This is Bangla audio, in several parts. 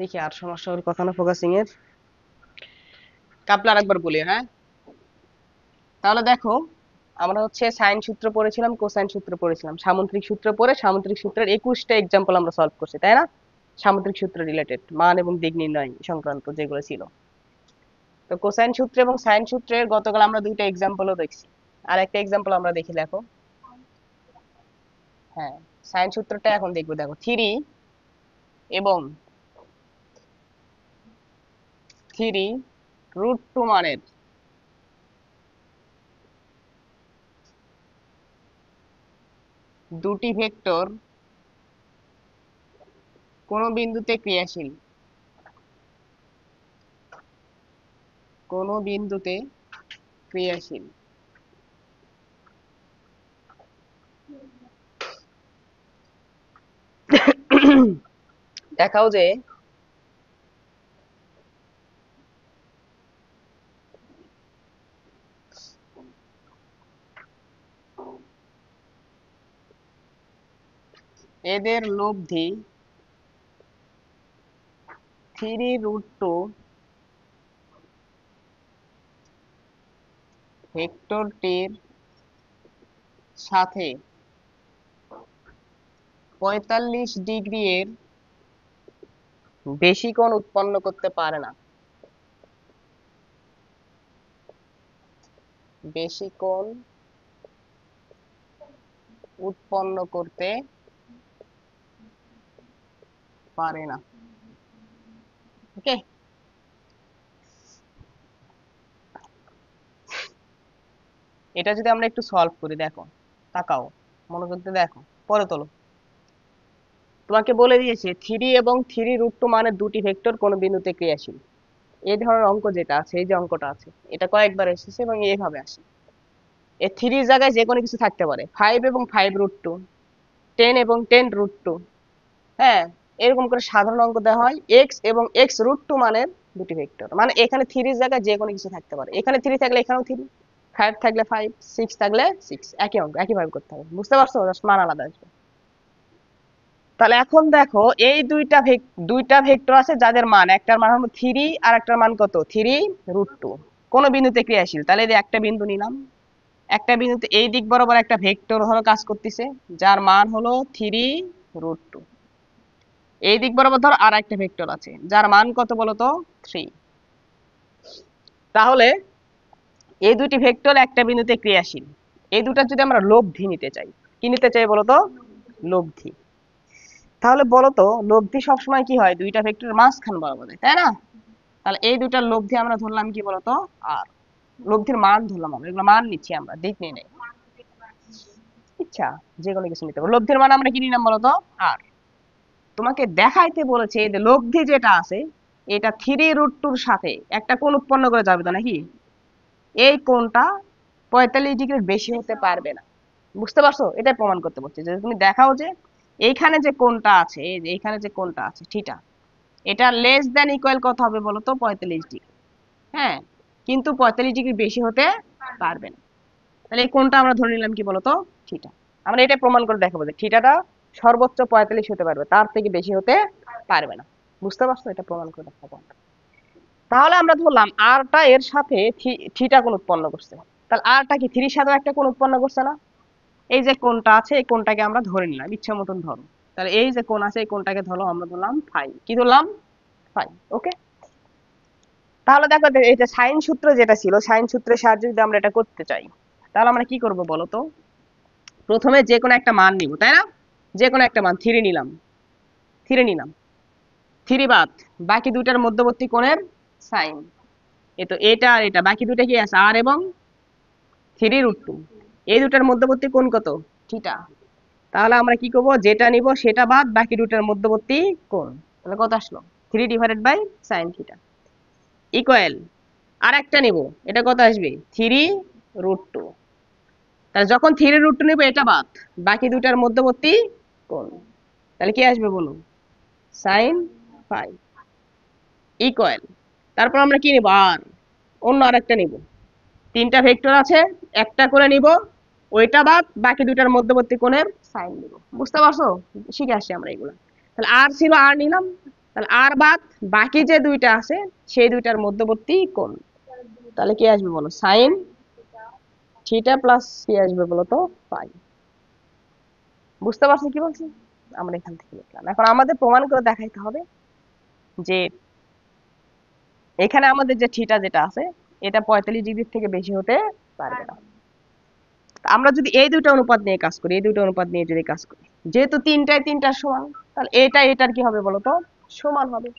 দেখি আর সমস্যা ওর কথা না ফোকাসিং এর কাপলার একবার বলি। হ্যাঁ, তাহলে দেখো আমরা হচ্ছে সাইন সূত্র পড়েছিলাম, কোসাইন সূত্র পড়েছিলাম, সামুদ্রিক সূত্র পড়ে সামুদ্রিক সূত্রের 21টা এক্সাম্পল আমরা সলভ করছি, তাই না? সামুদ্রিক সূত্র রিলেটেড মান এবং দিক নির্ণয় সংক্রান্ত যেগুলো ছিল। তো কোসাইন সূত্র এবং সাইন সূত্রের গতকাল আমরা দুইটা এক্সাম্পলও দেখছি, আর একটা এক্সাম্পল আমরা দেখি। দেখো, হ্যাঁ, সাইন সূত্রটা এখন দেখবো। দেখো, 3 এবং 3√2 মানের দুটি ভেক্টর কোন বিন্দুতে ক্রিয়াশীল, কোন বিন্দুতে ক্রিয়াশীল। দেখাও যে এদের লব্ধি 3√2 ভেক্টরটির সাথে 45 ডিগ্রি এর বেশি কোণ উৎপন্ন করতে পারে না। বেশি কোণ উৎপন্ন করতে পারে না। ওকে, এটা যদি আমরা একটু সলভ করি, দেখো, তাকাও, মনোযোগ দিয়ে দেখো, পরে তোলো। তোমাকে বলে দিয়েছে 3 এবং 3√2 মানের দুটি ভেক্টর কোন বিন্দুতে ক্রিয়াশীল। এই ধরনের অঙ্ক যেটা আছে, এই যে অঙ্কটা আছে, এটা কয়েকবার এসেছে এবং এইভাবে আসে। এই 3 জায়গায় যে কোনো কিছু থাকতে পারে, 5 এবং 5√2, 10 এবং 10√2। হ্যাঁ, এরকম করে সাধারণ অঙ্ক দেওয়া হয়। এক্স এবং x√2 মানের দুটি ভেক্টর, মানে এখানে 3 জায়গায় যে কোনো কিছু থাকতে পারে। এখানে 3 থাকলে এখানেও 3, 5 থাকলে 5, 6 থাকলে 6, একই অঙ্ক, একইভাবে করতে হবে। বুঝতে পারছো? জাস্ট মান আলাদা আসবে। তাহলে এখন দেখো, এই দুইটা ভেক্টর আছে যাদের মান, একটার মান হলো 3 আর একটার মান কত, 3√2, কোন বিন্দুতে ক্রিয়াশীল। তাহলে এই যে একটা বিন্দু নিলাম, একটা বিন্দুতে এই দিক বরাবর একটা ভেক্টর হলো কাজ করতেছে, যার মান হলো 3√2। এই দিক বরাবর ধর আর একটা ভেক্টর আছে যার মান কত বলতো, 3। তাহলে এই দুটি ভেক্টর একটা বিন্দুতে ক্রিয়াশীল। এই দুটা যদি আমরা লব্ধি নিতে চাই, কি নিতে চাই বলতো, লব্ধি। তাহলে বলতো লব্ধি সবসময় কি হয়, দুইটা ভেক্টরের মাঝখান বরাবর, তাই না? তাহলে এই দুটার লব্ধি আমরা ধরলাম কি বলতো, আর লব্ধির মান ধরলাম আমরা, এগুলো মান নিচ্ছি আমরা, দিক নিয়ে নেই। ইচ্ছা যে কোনো কিছু নিতে পারো। লব্ধির মান আমরা কি নিলাম বলতো, আর। তোমাকে দেখাইতে বলেছে যে লব্ধি যেটা আছে এটা 3√2 সাথে একটা কোণ উৎপন্ন করে যাবে তো নাকি, এই কোণটা 45 ডিগ্রির বেশি হতে পারবে না। বুঝতে পারছো? এটাই প্রমাণ করতে বলছে যে তুমি দেখাও যে এইখানে যে কোণটা আছে, এই যে এইখানে যে কোণটা আছে থিটা, এটা লেস দ্যান ইকুয়াল কত হবে বলতো, 45 ডিগ্রি। হ্যাঁ, কিন্তু 45 ডিগ্রি বেশি হতে পারবে না। তাহলে এই কোণটা আমরা ধরে নিলাম কি বলতো, থিটা। আমরা এটা প্রমাণ করে দেখাবো যে থিটাটা সর্বোচ্চ 45 হতে পারবে, তার থেকে বেশি হতে পারবে না। বুঝতে পারছো? এটা প্রমাণ করে দেখাবো। তাহলে আমরা ধরলাম আরটা এর সাথে থিটা কোণ উৎপন্ন করছে। তাহলে আরটা কি 3 সাথে একটা কোণ উৎপন্ন করছে না? এই যে কোণটা আছে এই কোণটাকে আমরা ধরে নিলাম, ইচ্ছা মতন ধরো। তাহলে এই যে কোণ আছে এই কোণটাকে ধরো, আমরা ধরলাম ফাই। কি ধরলাম? ফাই। ওকে, তাহলে দেখো এই যে সাইন সূত্র যেটা ছিল, সাইন সূত্রের সাহায্যে যদি আমরা এটা করতে চাই, তাহলে আমরা কি করব বলো তো? প্রথমে যে কোনো একটা মান নিব, তাই না? যে কোনো একটা মান 3 নিলাম, 3 বাদ বাকি দুইটার মধ্যবর্তী কোণের সাইন। এই তো এটা আর এটা, বাকি দুইটা কি আছে, আর এবং 3√2। এই দুটার মধ্যবর্তী কোণ কত, থিটা। তাহলে আমরা কি করব, যেটা নিব সেটা বাদ বাকি দুটার মধ্যবর্তী কোণ। তাহলে কত আসলো, 3/sin থিটা ইকুয়াল আর একটা নিব, এটা কত আসবে, 3√2। তাহলে যখন 3√2 নিব এটা বাদ বাকি দুটার মধ্যবর্তী কোণ, তাহলে কি আসবে বলো, sin ফাই ইকুয়াল। তারপর আমরা কি নিব, আর অন্য আরেকটা নিব। তিনটা ভেক্টর আছে, একটা করে নিব, ওইটা বাদ বাকি দুটার মধ্যবর্তী কোণের সাইন নিব। বুঝতে পারছো? শিখে আসছি আমরা এগুলো। তাহলে আর ছিল, আর নিলাম, তাহলে আর বাদ বাকি যে দুইটা আছে সেই দুইটার মধ্যবর্তী কোণ, তাহলে কি আসবে বলো? সাইন থিটা প্লাস কি আসবে বলো তো? পাই। বুঝতে পারছো কি বলছি? আমরা এখান থেকে লিখলাম। এখন আমাদের প্রমাণ করে দেখাইতে হবে যে এখানে আমাদের যে থিটা যেটা আছে এটা 45 ডিগ্রির থেকে বেশি হতে পারবে না। আমরা যদি এই দুটো অনুপাত নিয়ে কাজ করি, এই দুটো অনুপাত নিয়ে যদি কাজ করি, যেহেতু তিনটায় তিনটার সমান, তাহলে এটা এটার কি হবে বলতো? সমান হবে।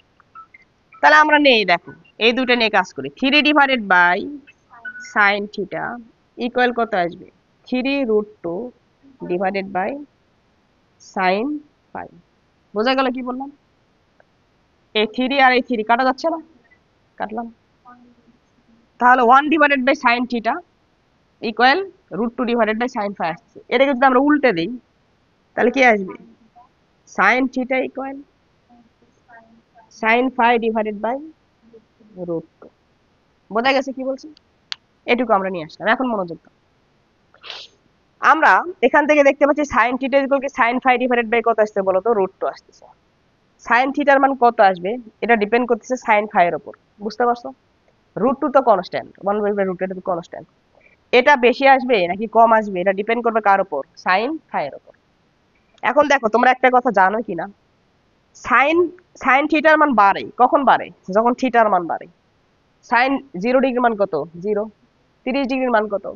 তাহলে আমরা নেই, দেখো এই দুটো নিয়ে কাজ করি। 3 divided by sine theta equal কত আসবে? 3√2 ডিভাইডেড বাই সাইন ফাই। বোঝা গেল কি বললাম? এই 3 আর এই 3 কাটা যাচ্ছে না? কাটলাম। তাহলে 1 divided by sine theta equal √2 divided by sine phi আসছে। এটাকে যদি আমরা উল্টে দিই তাহলে কি আসবে? Sine theta equal sine phi divided by √2। বোঝা গেছে কি বলছি? এটুকু আমরা নিয়ে আসলাম। এখন মনোযোগ দাও। আমরা এখান থেকে দেখতে পাচ্ছি সাইন থিটা ইকুয়াল কি সাইন ফাই ডিভাইডেড বাই কত আসছে বলো তো? √2 আসছে। সাইন থিটার মান কত আসবে এটা ডিপেন্ড করতেছে সাইন ফাই এর উপর। বুঝতে পারছো? √2 তো কনস্ট্যান্ট, 1/√2 এটা তো কনস্ট্যান্ট। এটা বেশি আসবে নাকি কম আসবে এটা ডিপেন্ড করবে কার উপর? সাইন ফাই এর উপর। এখন দেখো তোমরা একটা কথা জানো কিনা, সাইন সাইন থিটার মান বাড়ে কখন? বাড়ে যখন থিটার মান বাড়ে। সাইন 0 ডিগ্রির মান কত? 0। 30 ডিগ্রির মান কত?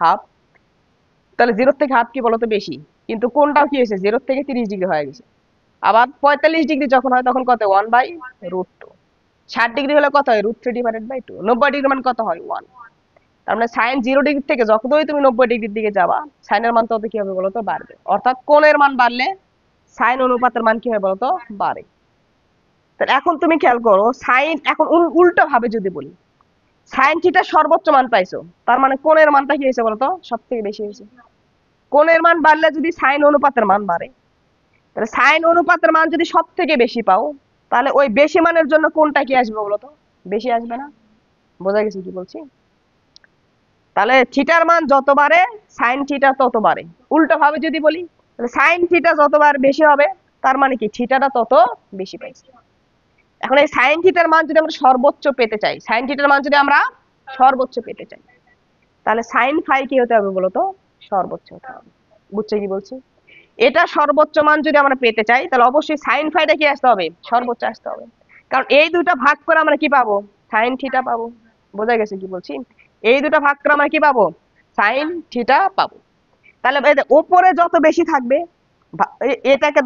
হাফ। তাহলে 0 থেকে হাফ কি বলতো? বেশি। কিন্তু কোনটাও কি হয়েছে? 0 থেকে 30 ডিগ্রি হয়ে গেছে। আবার 45 ডিগ্রি যখন হয় তখন কত? 1/√2। 60 ডিগ্রি হলে কত হয়? √3 ডিভাইডেড বাই 2। 90 ডিগ্রি মান কত হয়? 1। তার মানে সাইন 0 ডিগ্রি থেকে যতই তুমি 90 ডিগ্রির দিকে যাবা সাইনের মান তত কি হবে বলতো? বাড়বে। অর্থাৎ কোণের মান বাড়লে সাইন অনুপাতের মান কি হয় বলতো? বাড়ে। তাহলে এখন তুমি খেয়াল করো, সাইন এখন উল্টো ভাবে যদি বলি, সাইন থিটা সর্বোচ্চ মান পাইছো, তার মানে কোণের মানটা কি হয়েছে বলতো? সব থেকে বেশি হয়েছে। কোণের মান বাড়লে যদি সাইন অনুপাতের মান বাড়ে, তাহলে সাইন অনুপাতের মান যদি সব থেকে বেশি পাও, তাহলে ওই বেশি মানের জন্য কোনটা কি আসবে বলতো? বেশি আসবে না? বোঝা গেছে কি বলছি? তাহলে থিটার মান যত বাড়ে সাইন থিটা তত বাড়ে। উল্টো ভাবে যদি বলি, তাহলে সাইন থিটা যতবার বেশি হবে তার মানে কি থিটাটা তত বেশি পাইছে। এখন এই সাইন থিটার মান যদি আমরা সর্বোচ্চ পেতে চাই, সাইন থিটার মান যদি আমরা সর্বোচ্চ পেতে চাই, তাহলে সাইন ফাই কি হতে হবে বলতো? সর্বোচ্চ হতে হবে। বুঝছো কি বলছি? এটা সর্বোচ্চ মান যদি আমরা পেতে চাই তাহলে অবশ্যই সাইন ফাইটা কি আসতে হবে? সর্বোচ্চ আসতে হবে। কারণ এই দুটো ভাগ করে আমরা কি পাবো? সাইন থিটা পাবো। বোঝা গেছে কি বলছি? এই দুটো ভাগ করে আমরা কি পাবো? সাইন থিটা পাবো। তাহলে উপরে যত বেশি থাকবে এটাকে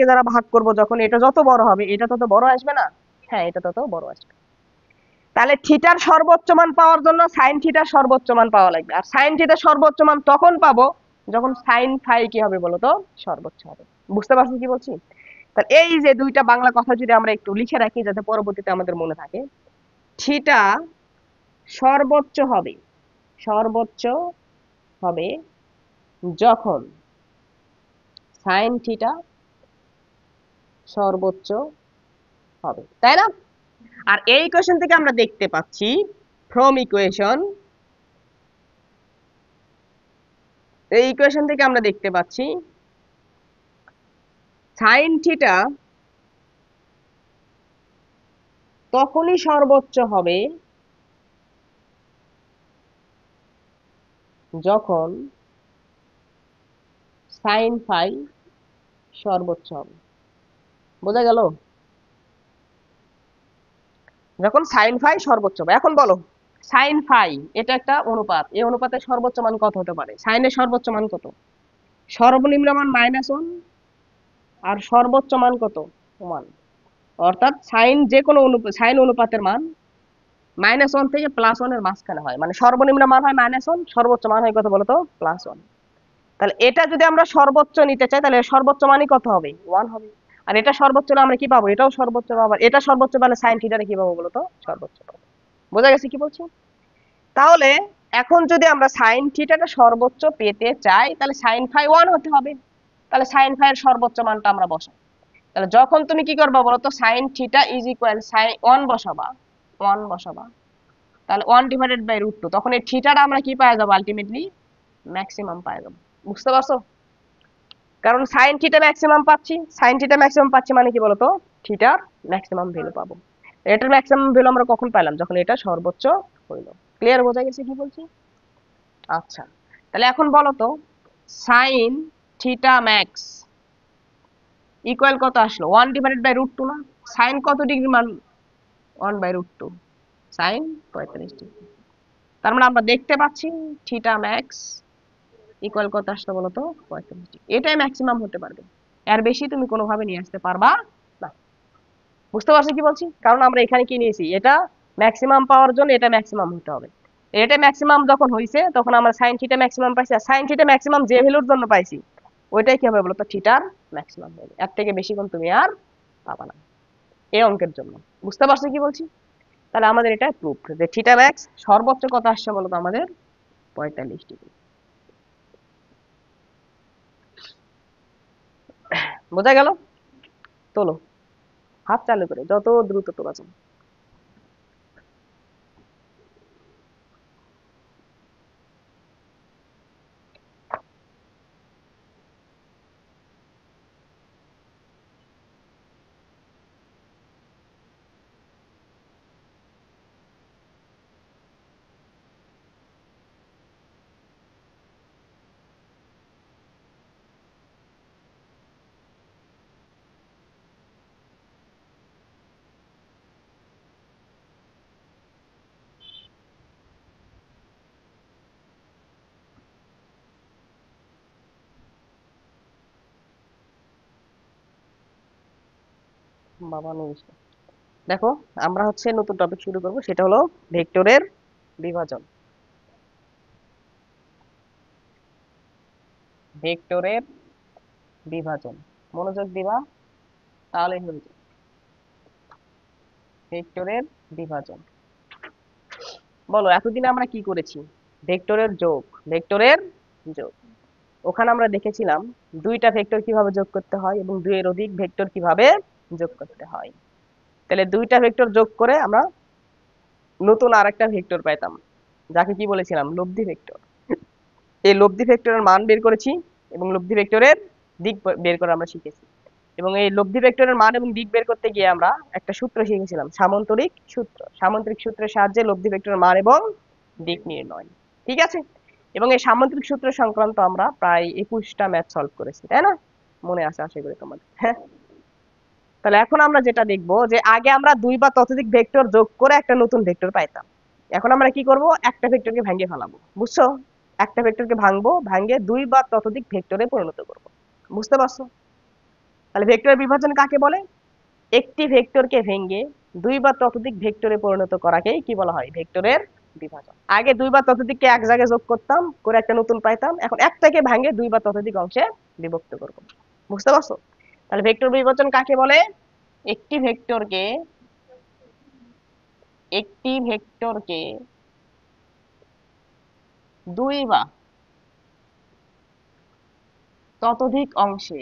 দ্বারা ভাগ করব যখন, এটা যত বড় হবে এটা তত বড় আসবে না? হ্যাঁ, এটা তত বড় আসবে। তাহলে থিটার সর্বোচ্চ মান পাওয়ার জন্য সাইন থিটার সর্বোচ্চ মান পাওয়া লাগবে। আর সাইন থিটার সর্বোচ্চ মান তখন পাবো যখন সাইন ফাই কি হবে বলতো? সর্বোচ্চ হবে। বুঝতে পারছো কি বলছি? তাহলে এই যে দুইটা বাংলা কথা যদি আমরা একটু লিখে রাখি যাতে পরবর্তীতে আমাদের মনে থাকে, থিটা সর্বোচ্চ হবে, সর্বোচ্চ হবে যখন সাইন থিটা সর্বোচ্চ হবে, তাই না? আর এই ইকুয়েশন থেকে আমরা দেখতে পাচ্ছি, ফ্রম ইকুয়েশন, এই ইকুয়েশন থেকে আমরা দেখতে পাচ্ছি সাইন থিটা তখনই সর্বোচ্চ হবে যখন সাইন ফাই সর্বোচ্চ হবে। বোঝা গেল? যখন সাইন ফাই সর্বোচ্চ হবে। এখন বলো, সাইন ফাই এটা একটা অনুপাত, এই অনুপাতের সর্বোচ্চ মান কত হতে পারে? সাইনের সর্বোচ্চ মান কত? সর্বনিম্ন মান -1 আর সর্বোচ্চ মান কত? 1। অর্থাৎ সাইন যে কোনো সাইন অনুপাতের মান -1 থেকে +1 এর মাঝখানে হয়। মানে সর্বনিম্ন মান হয় -1, সর্বোচ্চ মান হয় কত বলতো? +1। তাহলে এটা যদি আমরা সর্বোচ্চ নিতে চাই তাহলে সর্বোচ্চ মানই কত হবে? 1 হবে। আর এটা সর্বোচ্চ হলে আমরা কি পাবো? এটাও সর্বোচ্চ পাবো। এটা সর্বোচ্চ পেলে সাইন থিটারে কি পাবো বলতো? সর্বোচ্চ পাবো। বোঝা গেছে কি বলছি? তাহলে এখন যদি আমরা সাইন থিটাটা সর্বোচ্চ পেতে চাই তাহলে সাইন ফাই 1 হতে হবে। তাহলে সাইন ফাই এর সর্বোচ্চ মানটা আমরা বসাই। তাহলে যখন তুমি কি করবা বলতো? Sine theta is equal sine 1 বসাবা, 1 বসাবা, তাহলে 1 ডিভাইডেড বাই √2, তখন এই থিটাটা আমরা কি পাওয়া যাবো? আলটিমেটলি ম্যাক্সিমাম পাওয়া যাবো। বুঝতে পারছো? কারণ সাইন থিটা ম্যাক্সিমাম পাচ্ছি, সাইন থিটা ম্যাক্সিমাম পাচ্ছি মানে কি বলতো, থিটার ম্যাক্সিমাম ভ্যালু পাবো। এটার ম্যাক্সিমাম ভ্যালু আমরা কখন পেলাম, যখন এটা সর্বোচ্চ হইলো। ক্লিয়ার, বোঝা গেছে কি বলছি? আচ্ছা, তাহলে এখন বলো তো সাইন থিটা ম্যাক্স ইকুয়াল কত আসলো, 1/√2 না? সাইন কত ডিগ্রি মান, 1/√2, সাইন 45 ডিগ্রি। তার মানে আমরা দেখতে পাচ্ছি থিটা ম্যাক্স ইকুয়াল কত আসলো বলতো, 45 ডিগ্রি। এটাই ম্যাক্সিমাম হতে পারবে, এর বেশি তুমি কোনোভাবে নিয়ে আসতে পারবা না। বুঝতে পারছো কি বলছি? কারণ আমরা এখানে কি নিয়েছি, এটা ম্যাক্সিমাম পাওয়ার জন্য এটা ম্যাক্সিমাম হতে হবে। এটা ম্যাক্সিমাম যখন হয়েছে তখন আমরা সাইন থিটা ম্যাক্সিমাম পাইছি, আর সাইন থিটা ম্যাক্সিমাম যে ভ্যালুর জন্য পাইছি ওইটাই কি হবে বলতো, থিটার ম্যাক্সিমাম ভ্যালু। এর থেকে বেশি কোন তুমি আর পাবা না এই অঙ্কের জন্য। বুঝতে পারছো কি বলছি? তাহলে আমাদের এটা প্রুফ যে থিটা ম্যাক্স সর্বোচ্চ কত আসছে বলতো আমাদের, 45 ডিগ্রি। বোঝা গেল? তোলো, হাত চালু করে যত দ্রুত তোলা যায়। বাবা নিস, দেখো আমরা হচ্ছে নতুন টপিক শুরু করব, সেটা হলো ভেক্টরের বিভাজন। ভেক্টরের বিভাজন, মনোযোগ দিবা তাহলে হয়ে যাবে। ভেক্টরের বিভাজন, বলো এতদিন আমরা কি করেছি, ভেক্টরের যোগ, ভেক্টরের যোগ। ওখানে আমরা দেখেছিলাম দুইটা ভেক্টর কিভাবে যোগ করতে হয় এবং দুইয়ের অধিক ভেক্টর কিভাবে যোগ করতে হয়। তাহলে দুইটা ভেক্টর যোগ করে আমরা নতুন আরেকটা ভেক্টর পাইতাম, যাকে কি বলেছিলাম, লব্ধি ভেক্টর। এই লব্ধি ভেক্টরের মান বের করেছি এবং লব্ধি ভেক্টরের দিক বের করা আমরা শিখেছি। এবং এই লব্ধি ভেক্টরের মান এবং দিক বের করতে গিয়ে আমরা একটা সূত্র শিখেছিলাম, সামান্তরিক সূত্র। সামান্তরিক সূত্রের সাহায্যে লব্ধি ভেক্টরের মান এবং দিক নির্ণয়। ঠিক আছে? এবং এই সামান্তরিক সূত্র সংক্রান্ত আমরা প্রায় 21টা ম্যাথ সলভ করেছি, তাই না? মনে আছে আশা করি তোমাদের, হ্যাঁ? তাহলে এখন আমরা যেটা দেখবো যে আগে আমরা দুই বা ততোধিক ভেক্টর যোগ করে একটা নতুন ভেক্টর পাইতাম। এখন আমরা কি করব, একটা ভেক্টরকে ভেঙে ফেলাবো। বুঝছো? একটা ভেক্টরকে ভাঙবো, ভাঙে দুই বা ততোধিক ভেক্টরে পরিণত করব। বুঝতে পারছো? তাহলে ভেক্টরের বিভাজন কাকে বলে? একটি ভেক্টরকে ভেঙে দুই বা ততোধিক ভেক্টরে পরিণত করাকেই কি বলা হয়, ভেক্টরের বিভাজন। আগে দুই বা ততোধিককে এক জায়গায় যোগ করতাম, করে একটা নতুন পাইতাম, এখন একটাকে ভাঙে দুই বা ততোধিক অংশে বিভক্ত করব। বুঝতে পারছো? তাহলে ভেক্টর বিভাজন কাকে বলে? একটি ভেক্টরকে, একটি ভেক্টরকে দুই বা ততোধিক অংশে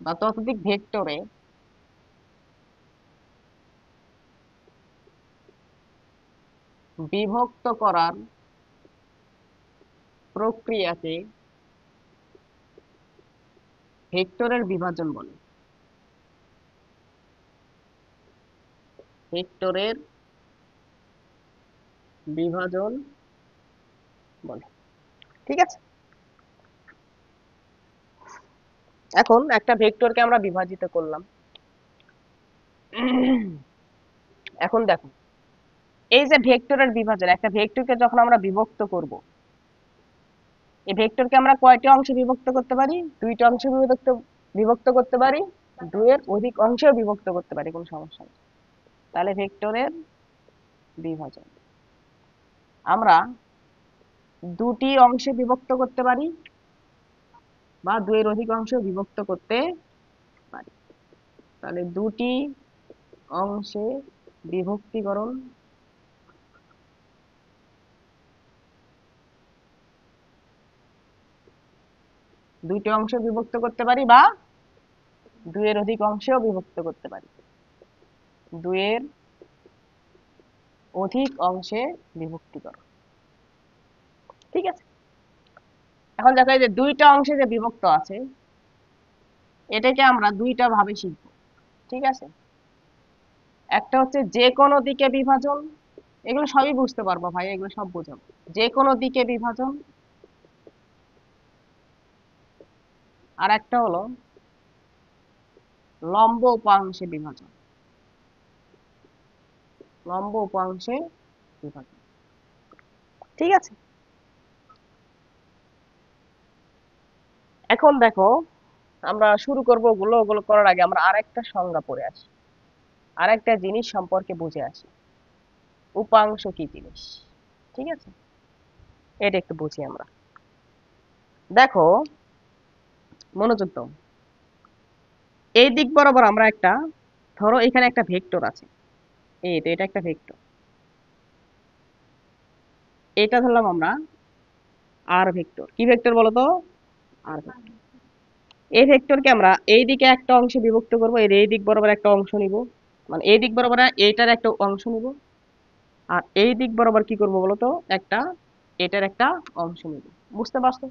বা ততোধিক ভেক্টরে বিভক্ত করার প্রক্রিয়াকে ভেক্টরের বিভাজন বলে। ভেক্টরের বিভাজন বলে। ঠিক আছে? এখন একটা ভেক্টরকে আমরা বিভাজিত করলাম। এখন দেখো, এই যে ভেক্টরের বিভাজন, একটা ভেক্টরকে যখন আমরা বিভক্ত করব, এই ভেক্টরকে আমরা কয়টি অংশে বিভক্ত করতে পারি? দুইটা অংশে বিভক্ত বিভক্ত করতে পারি, দুইয়ের অধিক অংশেও বিভক্ত করতে পারি, কোনো সমস্যা নেই। তাহলে ভেক্টরের বিভাজন আমরা দুটি অংশে বিভক্ত করতে পারি বা দুইয়ের অধিক অংশে বিভক্ত করতে পারি। তাহলে দুটি অংশে বিভক্তিকরণ, দুইটি অংশে বিভক্ত করতে পারি বা দুইয়ের অধিক অংশেও বিভক্ত করতে পারি। দুইয়ের অধিক অংশে বিভক্তি করো। ঠিক আছে, এখন দেখো এই যে দুইটা অংশে যে বিভক্ত আছে, এটাকে আমরা দুইটা ভাবে শিখবো। ঠিক আছে, একটা হচ্ছে যে কোনো দিকে বিভাজন, এগুলো সবই বুঝতে পারবো ভাই, এগুলো সব বোঝাবো। যে কোনো দিকে বিভাজন, আর একটা হলো লম্ব উপাংশে বিভাজন। লম্ব উপাংশে বিভাজন। ঠিক আছে, এখন দেখো আমরা শুরু করবো ওগুলো। ওগুলো করার আগে আমরা আরেকটা সংজ্ঞা পড়ে আসি, আরেকটা জিনিস সম্পর্কে বুঝে আসি, উপাংশ কি জিনিস। ঠিক আছে, এটা একটু বুঝি আমরা। দেখো, মনোযোগ দাও। এই দিক বরাবর আমরা একটা, ধরো এখানে একটা ভেক্টর আছে, এই তো এটা একটা ভেক্টর, এটা ধরলাম আমরা আর ভেক্টর। কি ভেক্টর বলো তো? আর ভেক্টর। এই ভেক্টরকে আমরা এই দিকে একটা অংশে বিভক্ত করব, এর এই দিক বরাবর একটা অংশ নিব, মানে এই দিক বরাবর এইটার একটা অংশ নিব, আর এই দিক বরাবর কি করব বলতো, একটা এটার একটা অংশ নিব। বুঝতে পারছো?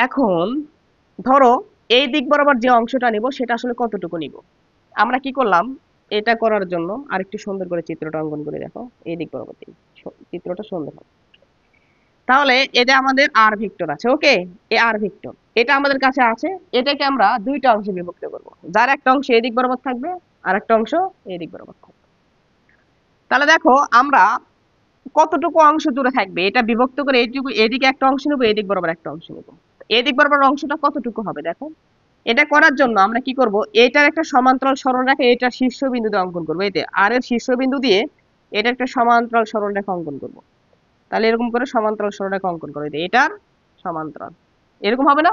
এখন ধরো এই দিক বরাবর যে অংশটা নিব সেটা আসলে কতটুকু নিব। আমরা কি করলাম, এটা করার জন্য আরেকটু সুন্দর করে চিত্রটা অঙ্কন করে দেখো। এই দিক বরাবর দিই, চিত্রটা সুন্দর হবে। তাহলে এটা আমাদের আর ভেক্টর আছে, ওকে। এই আর ভেক্টর এটা আমাদের কাছে আছে, এটাকে আমরা দুইটা অংশে বিভক্ত করব, যার একটা অংশ এই দিক বরাবর থাকবে আর একটা অংশ এই দিক বরাবর থাকবে। তাহলে দেখো আমরা কতটুকু অংশ জুড়ে থাকবে এটা বিভক্ত করে, এইটুকু এদিকে একটা অংশ নেবো, এদিক বরাবর একটা অংশ নেবো। এদিক বরাবর অংশটা কতটুকু হবে দেখো। এটা করার জন্য আমরা কি করব, এটার একটা সমান্তরাল সরলরেখা এটা শীর্ষবিন্দুতে অঙ্কন করবো। এতে আর এর শীর্ষবিন্দু দিয়ে এটা একটা সমান্তরাল সরলরেখা অঙ্কন করব। তাহলে এরকম করে সমান্তরাল সরলরেখা অঙ্কন করে দিই, এটার সমান্তরাল এরকম হবে না?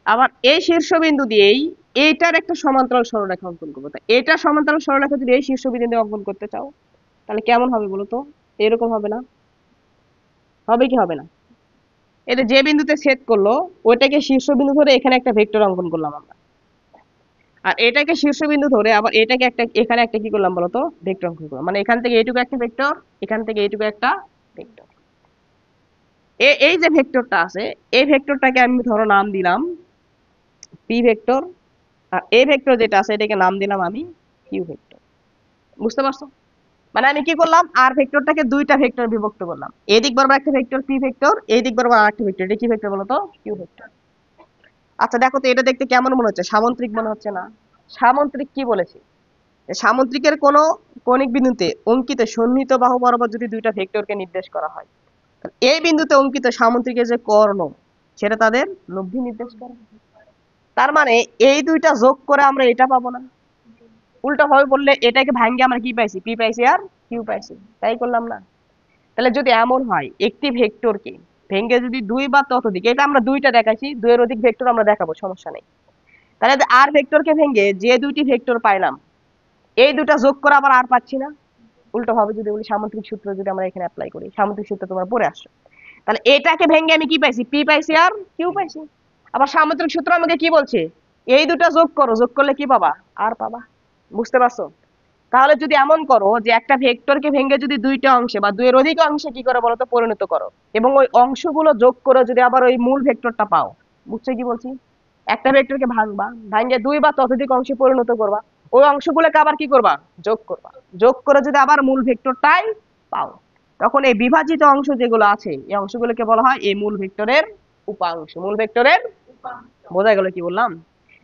আবার এই শীর্ষবিন্দু দিয়েই এইটার একটা সমান্তরাল সরলরেখা অঙ্কন করবো। তা এটা সমান্তরাল সরলরেখা যদি এই শীর্ষবিন্দু দিয়ে অঙ্কন করতে চাও তাহলে কেমন হবে বলো তো? এরকম হবে না? হবে কি হবে না? এটা যে বিন্দুতে ছেদ করলো ওইটাকে শীর্ষবিন্দু ধরে এখানে একটা ভেক্টর অঙ্কন করলাম আমরা, আর এটাকে শীর্ষবিন্দু ধরে আবার এটাকে একটা এখানে একটা কি করলাম বলতো, ভেক্টর অঙ্কন করলাম। মানে এখান থেকে এইটুকু একটা ভেক্টর, এখান থেকে এইটুকু একটা ভেক্টর। এই যে ভেক্টরটা আছে, এই ভেক্টরটাকে আমি ধরো নাম দিলাম পি ভেক্টর, আর এই ভেক্টর যেটা আছে এটাকে নাম দিলাম আমি কিউ ভেক্টর। বুঝতে পারছো? মানে আমি কি করলাম, আর ভেক্টরটাকে দুইটা ভেক্টর বিভক্ত করলাম, এদিক বরাবর একটা ভেক্টর পি ভেক্টর, এই দিক বরাবর আরেকটা ভেক্টর, এটা কি ভেক্টর বলতো? Q vector. আচ্ছা দেখো তো এটা দেখতে কেমন মনে হচ্ছে? সামন্ত্রিক মনে হচ্ছে না? সামন্ত্রিক কি বলেছি, সামুদ্রিকের কোন কৌণিক বিন্দুতে অঙ্কিত সন্নিহিত বাহু বরাবর যদি দুইটা ভেক্টরকে নির্দেশ করা হয়, এই বিন্দুতে অঙ্কিত সামুদ্রিকের যে কর্ণ সেটা তাদের লব্ধি নির্দেশ করে। তার মানে এই দুইটা যোগ করে আমরা এটা পাবো না, উল্টা ভাবে বললে এটাকে ভাঙ্গে আমরা কি পাইছি, পি পাইছি আর কিউ পাইছি, তাই করলাম না? তাহলে যদি এমন হয় একটি ভেক্টরকে ভেঙ্গে যদি দুই বা ততোধিক, এটা আমরা দুইটা দেখাইছি, দুইয়ের অধিক ভেক্টর আমরা দেখাবো, সমস্যা নেই। তাহলে আর ভেক্টরকে ভেঙ্গে যে দুইটি ভেক্টর পাইলাম এই দুটা যোগ করে আবার আর পাচ্ছি না, উল্টো ভাবে যদি বলি সামুদ্রিক সূত্র যদি আমরা এখানে অ্যাপ্লাই করি, সামুদ্রিক সূত্র তোমরা পড়ে আসছো, তাহলে এটাকে ভেঙে আমি কি পাইছি, পি পাইছি আর কিউ পাইছি। আবার সামুদ্রিক সূত্র আমাকে কি বলছে, এই দুটা যোগ করো, যোগ করলে কি পাবা, আর পাবা। বুঝতে পারছো? তাহলে যদি এমন করো যে একটা ভেক্টরকে ভেঙে যদি দুইটা অংশে বা দুইয়ের অধিক অংশে কি করে বলতো, পরিণত করো, এবং ওই অংশগুলো যোগ করে যদি আবার ওই মূল ভেক্টরটা পাও। বুঝছো কি বলছি? একটা ভেক্টরকে ভাঙবা, ভাঙে দুই বা ততোধিক অংশে পরিণত করবা, ওই অংশগুলোকে আবার কি করবা, যোগ করবা, যোগ করে যদি আবার মূল ভেক্টরটাই পাও, তখন এই বিভাজিত অংশ যেগুলো আছে এই অংশগুলোকে বলা হয় এই মূল ভেক্টরের উপাংশ। মূল ভেক্টরের, বোঝা গেল কি বললাম?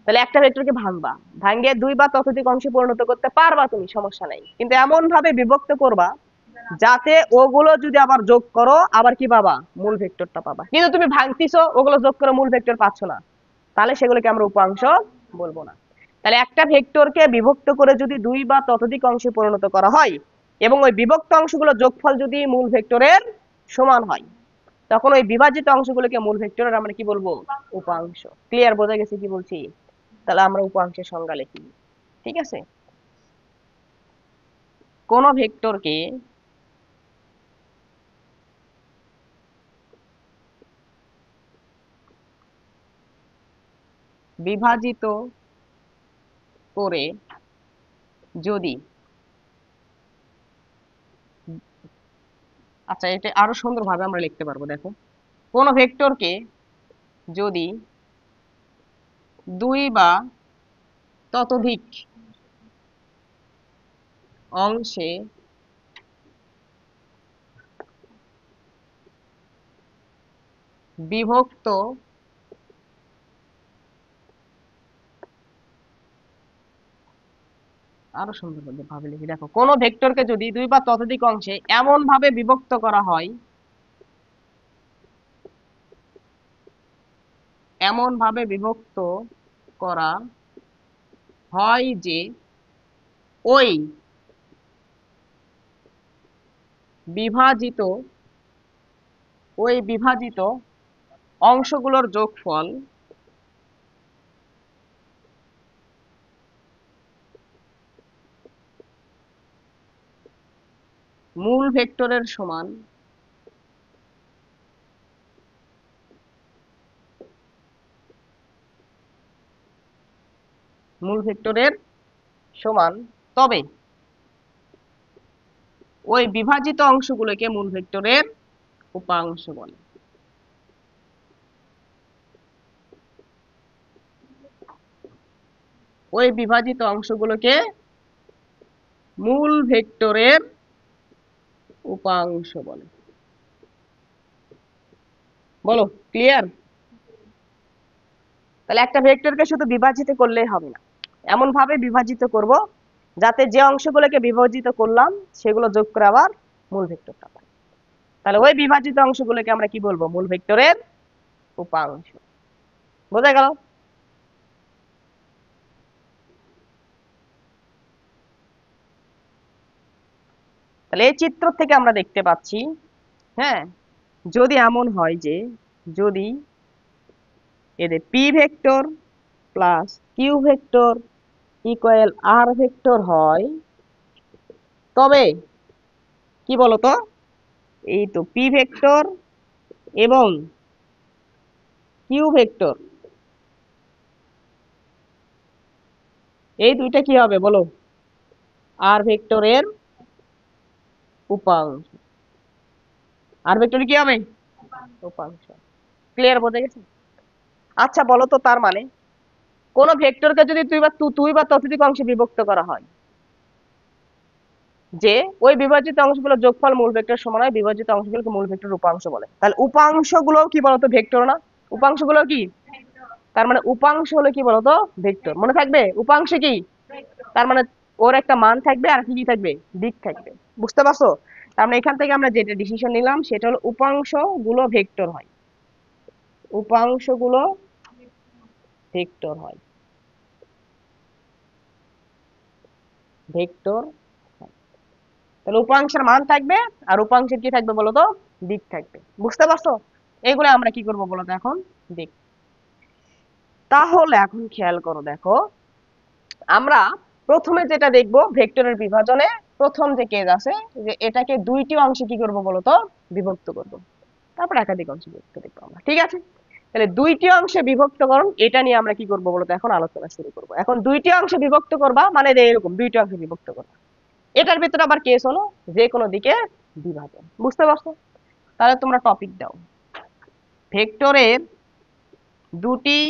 তাহলে একটা ভেক্টরকে ভাঙবা, ভাঙিয়ে দুই বা ততোধিক অংশে পরিণত করতে পারবা তুমি, সমস্যা নাই, কিন্তু এমন ভাবে বিভক্ত করবা যাতে ওগুলো যদি আবার যোগ করো আবার কি পাবা, মূল ভেক্টরটা পাবা। কিন্তু তুমি ভাঙতিছো, ওগুলো যোগ করে মূল ভেক্টর পাচ্ছ না, তাহলে সেগুলোকে আমরা উপাংশ বলবো না। তাহলে একটা ভেক্টরকে বিভক্ত করে যদি দুই বা ততোধিক অংশে পরিণত করা হয় এবং ওই বিভক্ত অংশগুলো যোগফল যদি মূল ভেক্টরের সমান হয়, তখন ওই বিভাজিত অংশগুলোকে মূল ভেক্টরের আমরা কি বলবো, উপাংশ। ক্লিয়ার? বোঝা গেছে কি বলছি? তাহলে আমরা উপাংশের সংজ্ঞা লিখি। ঠিক আছে, কোন ভেক্টরকে বিভাজিত করে যদি আচ্ছা, এটা আরো সুন্দরভাবে আমরা লিখতে পারবো। দেখো, কোন ভেক্টরকে যদি দুই বা ততোধিক অংশে বিভক্ত আরো সুন্দর ভাবে লিখি। দেখো, কোন ভেক্টরকে যদি দুই বা ততোধিক অংশে এমন ভাবে বিভক্ত করা হয়, এমন ভাবে বিভক্ত করা হয় যে ওই বিভাজিত অংশগুলোর যোগফল মূল ভেক্টরের সমান, তবে ওই বিভাজিত অংশগুলোকে মূল ভেক্টরের উপাংশ বলে। ওই বিভাজিত অংশগুলোকে মূল ভেক্টরের উপাংশ বলে। বলো, ক্লিয়ার? তাহলে একটা ভেক্টরকে শুধু বিভাজিত করলেই হবে না, এমন ভাবে বিভাজিত করব যাতে যে অংশগুলোকে বিভাজিত করলাম সেগুলো যোগ করে আবার মূল ভেক্টরটা পাই। তাহলে ওই বিভাজিত অংশগুলোকে আমরা কি বলবো? মূল ভেক্টরের উপাংশ। বোঝা গেল? তাহলে এই চিত্র থেকে আমরা দেখতে পাচ্ছি, হ্যাঁ, যদি এমন হয় যে যদি এদের p vector plus q vector equal r vector হয়, তবে কি বলতো, এই তো পি ভেক্টর এবং কিউ ভেক্টর এই দুইটা কি হবে বলো? আর ভেক্টরের উপাংশ। আর ভেক্টর কি হবে? উপাংশ। ক্লিয়ার? বোঝা গেছে? আচ্ছা বলো তো, তার মানে কোন ভেক্টরকে যদি দুই বা ততোধিক অংশে বিভক্ত করা হয়, যে ওই বিভাজিত অংশগুলো যোগফল মূল ভেক্টর সমান হয়, বিভাজিত অংশগুলোকে মূল ভেক্টর উপাংশ বলে। তাহলে উপাংশগুলো কি বলতো? ভেক্টর না? উপাংশগুলো কি? তার মানে উপাংশ হলো কি বলতো? ভেক্টর। মনে থাকবে উপাংশ কি? তার মানে ওর একটা মান থাকবে আর কি থাকবে? দিক থাকবে। বুঝতে পারছো? তার মানে এখান থেকে আমরা যেটা ডিসিশন নিলাম সেটা হলো উপাংশ গুলো ভেক্টর হয়। উপাংশ গুলো ভেক্টর হয়। ভেক্টর। তাহলে উপাংশের মান থাকবে আর উপাংশের কি থাকবে বলতো? দিক থাকবে। বুঝতে পারছো? এগুলো আমরা কি করব বলতো এখন? দেখ। তাহলে এখন খেয়াল করো, দেখো আমরা প্রথমে যেটা দেখব ভেক্টরের বিভাজনে প্রথম যে কেস আছে, যে এটাকে দুইটি অংশে কি করব বলতো? বিভক্ত করব। তারপর একাধিক অংশে বিভক্ত দেখবো আমরা। ঠিক আছে? তাহলে দুইটি অংশে বিভক্তকরণ, এটা নিয়ে আমরা কি করব বলতো? এখন আলোচনা শুরু করব। এখন দুইটি অংশে বিভক্ত করবা মানে এরকম দুইটি অংশে বিভক্ত করবা। এটার ভিতরে আবার কেস হলো যে কোনো দিকে বিভাজন। বুঝতে পারছো? তাহলে তোমরা টপিক দাও, ভেক্টরের দুটি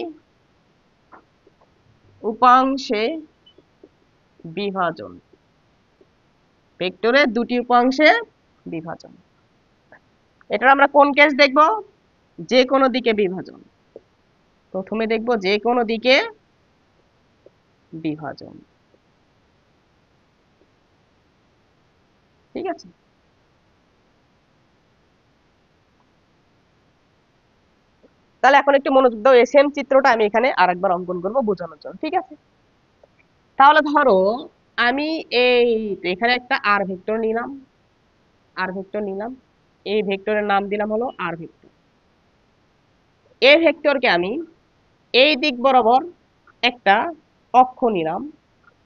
উপাংশে বিভাজন। ভেক্টরের দুটি উপাংশে বিভাজন, এটা আমরা কোন কেস দেখব? যে কোনো দিকে বিভাজন। প্রথমে দেখব যে কোনো দিকে বিভাজন। ঠিক আছে? তাহলে এখন একটু মনোযোগ দাও, এই সেম চিত্রটা আমি এখানে আরেকবার অঙ্কন করব বোঝানোর জন্য। ঠিক আছে? তাহলে ধরো আমি এই এখানে একটা আর ভেক্টর নিলাম, এই ভেক্টরের নাম দিলাম হলো আর ভেক্টর। এই ভেক্টরকে আমি এই দিক বরাবর একটা অক্ষ নিলাম,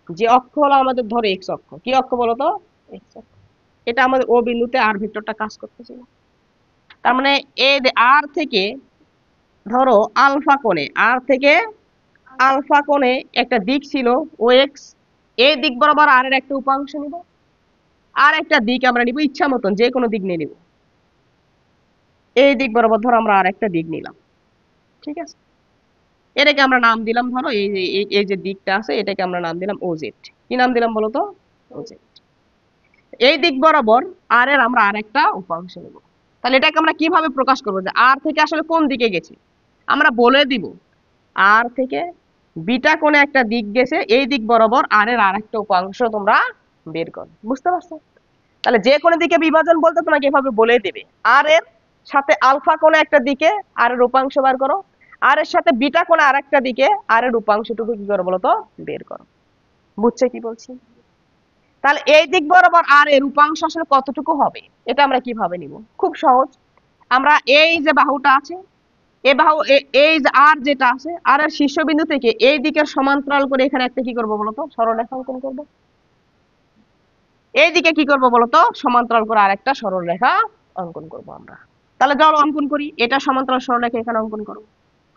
যে অক্ষ হলো আমাদের ধরো এক্স অক্ষ। কি অক্ষ বলতো? এক্স অক্ষ। এটা আমাদের ও বিন্দুতে আর ভেক্টরটা কাজ করতেছিল। তার মানে এই আর থেকে ধরো আলফা কোণে একটা দিক ছিল ও এক্স, এই দিক বরাবর আর এর একটা উপাংশ নিব, আর একটা দিক আমরা নিব ইচ্ছা মতন যে কোনো দিক নিয়ে নিব। এই দিক বরাবর ধরো আমরা আরেকটা দিক নিলাম, ঠিক আছে, এটাকে আমরা নাম দিলাম, ধরো এই যে দিকটা আছে এটাকে আমরা নাম দিলাম ওজেড। কি নাম দিলাম বলো তো? ওজেড। এই দিক বরাবর আর এর আমরা আরেকটা উপাংশ নেব। তাহলে এটাকে আমরা কিভাবে প্রকাশ করবো যে আর থেকে আসলে কোন দিকে গেছে? আমরা বলে দিব আর থেকে বিটা কোণে একটা দিক গেছে, এই দিক বরাবর আর এর আরেকটা উপাংশ তোমরা বের করো। বুঝতে পারছো? তাহলে যে কোনো দিকে বিভাজন বলতে তোমাকে এভাবে বলে দেবে আর এর সাথে আলফা কোণে একটা দিকে আর এর উপাংশ বার করো, আর এর সাথে বিটা কোণে আরেকটা দিকে আর এর উপাংশটুকু কি করো বলো তো? বের করো। বুঝছে কি বলছি? তাহলে এই দিক বরাবর আর এর উপাংশ আসলে কতটুকু হবে এটা আমরা কিভাবে নিব? খুব সহজ। আমরা এই যে বাহুটা আছে, এই বাহু এই যে আর যেটা আছে আর এর শীর্ষবিন্দু থেকে এই দিকের সমান্তরাল করে এখানে একটা কি করব বলতো? সরলরেখা অঙ্কন করব। এই দিকে কি করব বলতো? সমান্তরাল করে আরেকটা সরলরেখা অঙ্কন করব আমরা। তাহলে চলো অঙ্কন করি। এটা সমান্তরাল সরলরেখা এখানে অঙ্কন করো।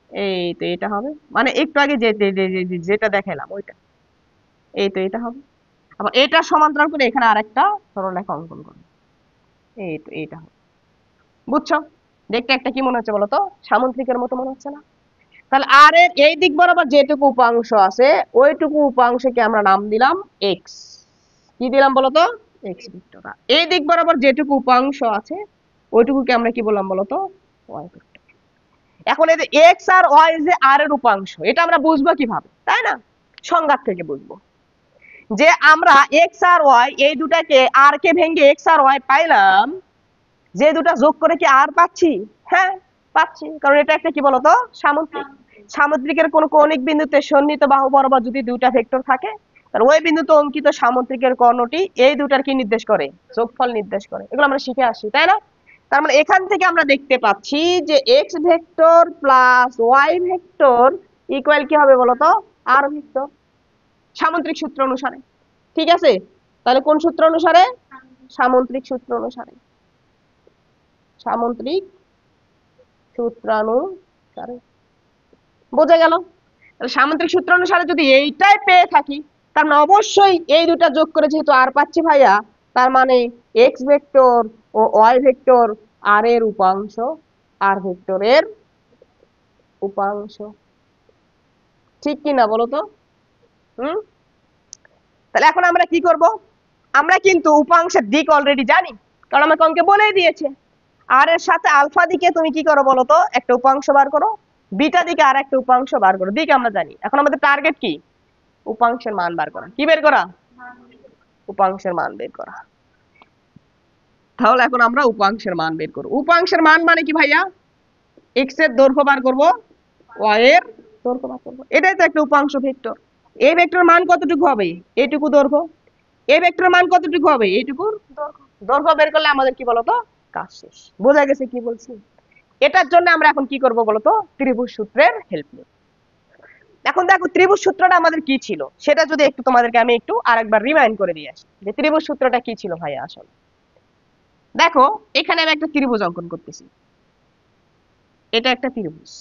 এই তো এটা হবে, মানে একটু আগে যেটা দেখালাম ওইটা। এই তো এটা হবে। আবার এটা সমান্তরাল করে এখানে আরেকটা সরলরেখা অঙ্কন করব। এই তো এটা হবে। বুঝছো? দেখতে একটা কি মনে হচ্ছে বলতো? সামুদ্রিকের মতো মনে হচ্ছে না? তাহলে আর এর এই দিক বরাবর যেটুকু উপাংশ আছে ওইটুকু উপাংশকে আমরা নাম দিলাম এক্স। কি দিলাম বলতো? X vector. এই দিক বরাবর যেটুকু উপাংশ আছে ওইটুকুকে আমরা কি বললাম বলতো? Y vector. এখন এই যে এক্স আর ওয়াই যে আর এর উপাংশ, এটা আমরা বুঝবো কিভাবে, তাই না? সংজ্ঞা থেকে বুঝবো যে আমরা এক্স আর ওয়াই এই দুটাকে আর কে ভেঙে এক্স আর ওয়াই পাইলাম, যে দুটা যোগ করে কি আর পাচ্ছি? হ্যাঁ পাচ্ছি, কারণ এটা একটা কি বলতো? সামুদ্রিক। সামুদ্রিকের কোন কৌণিক বিন্দুতে সন্নিহিত বাহু বরাবর যদি দুইটা ভেক্টর থাকে তাহলে ওই বিন্দুতে অঙ্কিত সামুদ্রিকের কর্ণটি এই দুটার কি নির্দেশ করে? যোগফল নির্দেশ করে। এগুলো আমরা শিখে আসি, তাই না? তার মানে এখান থেকে আমরা দেখতে পাচ্ছি যে X vector plus Y vector equal কি হবে বলতো? আর ভেক্টর, সামুদ্রিক সূত্র অনুসারে। ঠিক আছে? তাহলে কোন সূত্র অনুসারে? সামুদ্রিক সূত্র অনুসারে। সামুদ্রিক সূত্রানুসারে। বোঝা গেল? তাহলে সামুদ্রিক সূত্র অনুসারে যদি এইটাই পেয়ে থাকি তার মানে অবশ্যই এই দুটা যোগ করে যেহেতু আর পাচ্ছি ভাইয়া, তার মানে এক্স ভেক্টর ও ওয়াই ভেক্টর আর এর উপাংশ, আর ভেক্টরের উপাংশ। ঠিক কি না বলো তো? তাহলে এখন আমরা কি করব? আমরা কিন্তু উপাংশের দিক অলরেডি জানি, কারণ আমাকে অঙ্কে বলেই দিয়েছে। আর এর সাথে আলফা দিকে তুমি কি করো বলো তো? একটা উপাংশ বার করো, বিটা দিকে আর একটা উপাংশ বার করো। দিক আমরা জানি, এখন আমাদের টার্গেট কি? উপাংশের মান বার করা। কি বের করা? উপাংশের মান বের করা। তাহলে এখন আমরা উপাংশের মান বের করব। উপাংশের মান মানে কি ভাইয়া? এক্স এর দৈর্ঘ্য বার করব, ওয়াই এর দৈর্ঘ্য বার করব। এটাই তো একটা উপাংশ ভেক্টর। এই ভেক্টরের মান কতটুকু হবে? এইটুকু দৈর্ঘ্য। এই ভেক্টরের মান কতটুকু হবে? এইটুকুর দৈর্ঘ্য। দৈর্ঘ্য বের করলে আমাদের কি বলতো? কাজ শেষ। বোঝা গেছে কি বলছি? এটার জন্য আমরা এখন কি করব বলতো? ত্রিভুজ সূত্রের হেল্প নেব। এখন দেখো ত্রিভুজ সূত্রটা আমাদের কি ছিল সেটা যদি একটু তোমাদেরকে আমি একটু আরেকবার রিমাইন্ড করে দিয়ে আসি যে ত্রিভুজ সূত্রটা কি ছিল ভাইয়া। আসলে দেখো এখানে আমি একটা ত্রিভুজ অঙ্কন করতেছি। এটা একটা ত্রিভুজ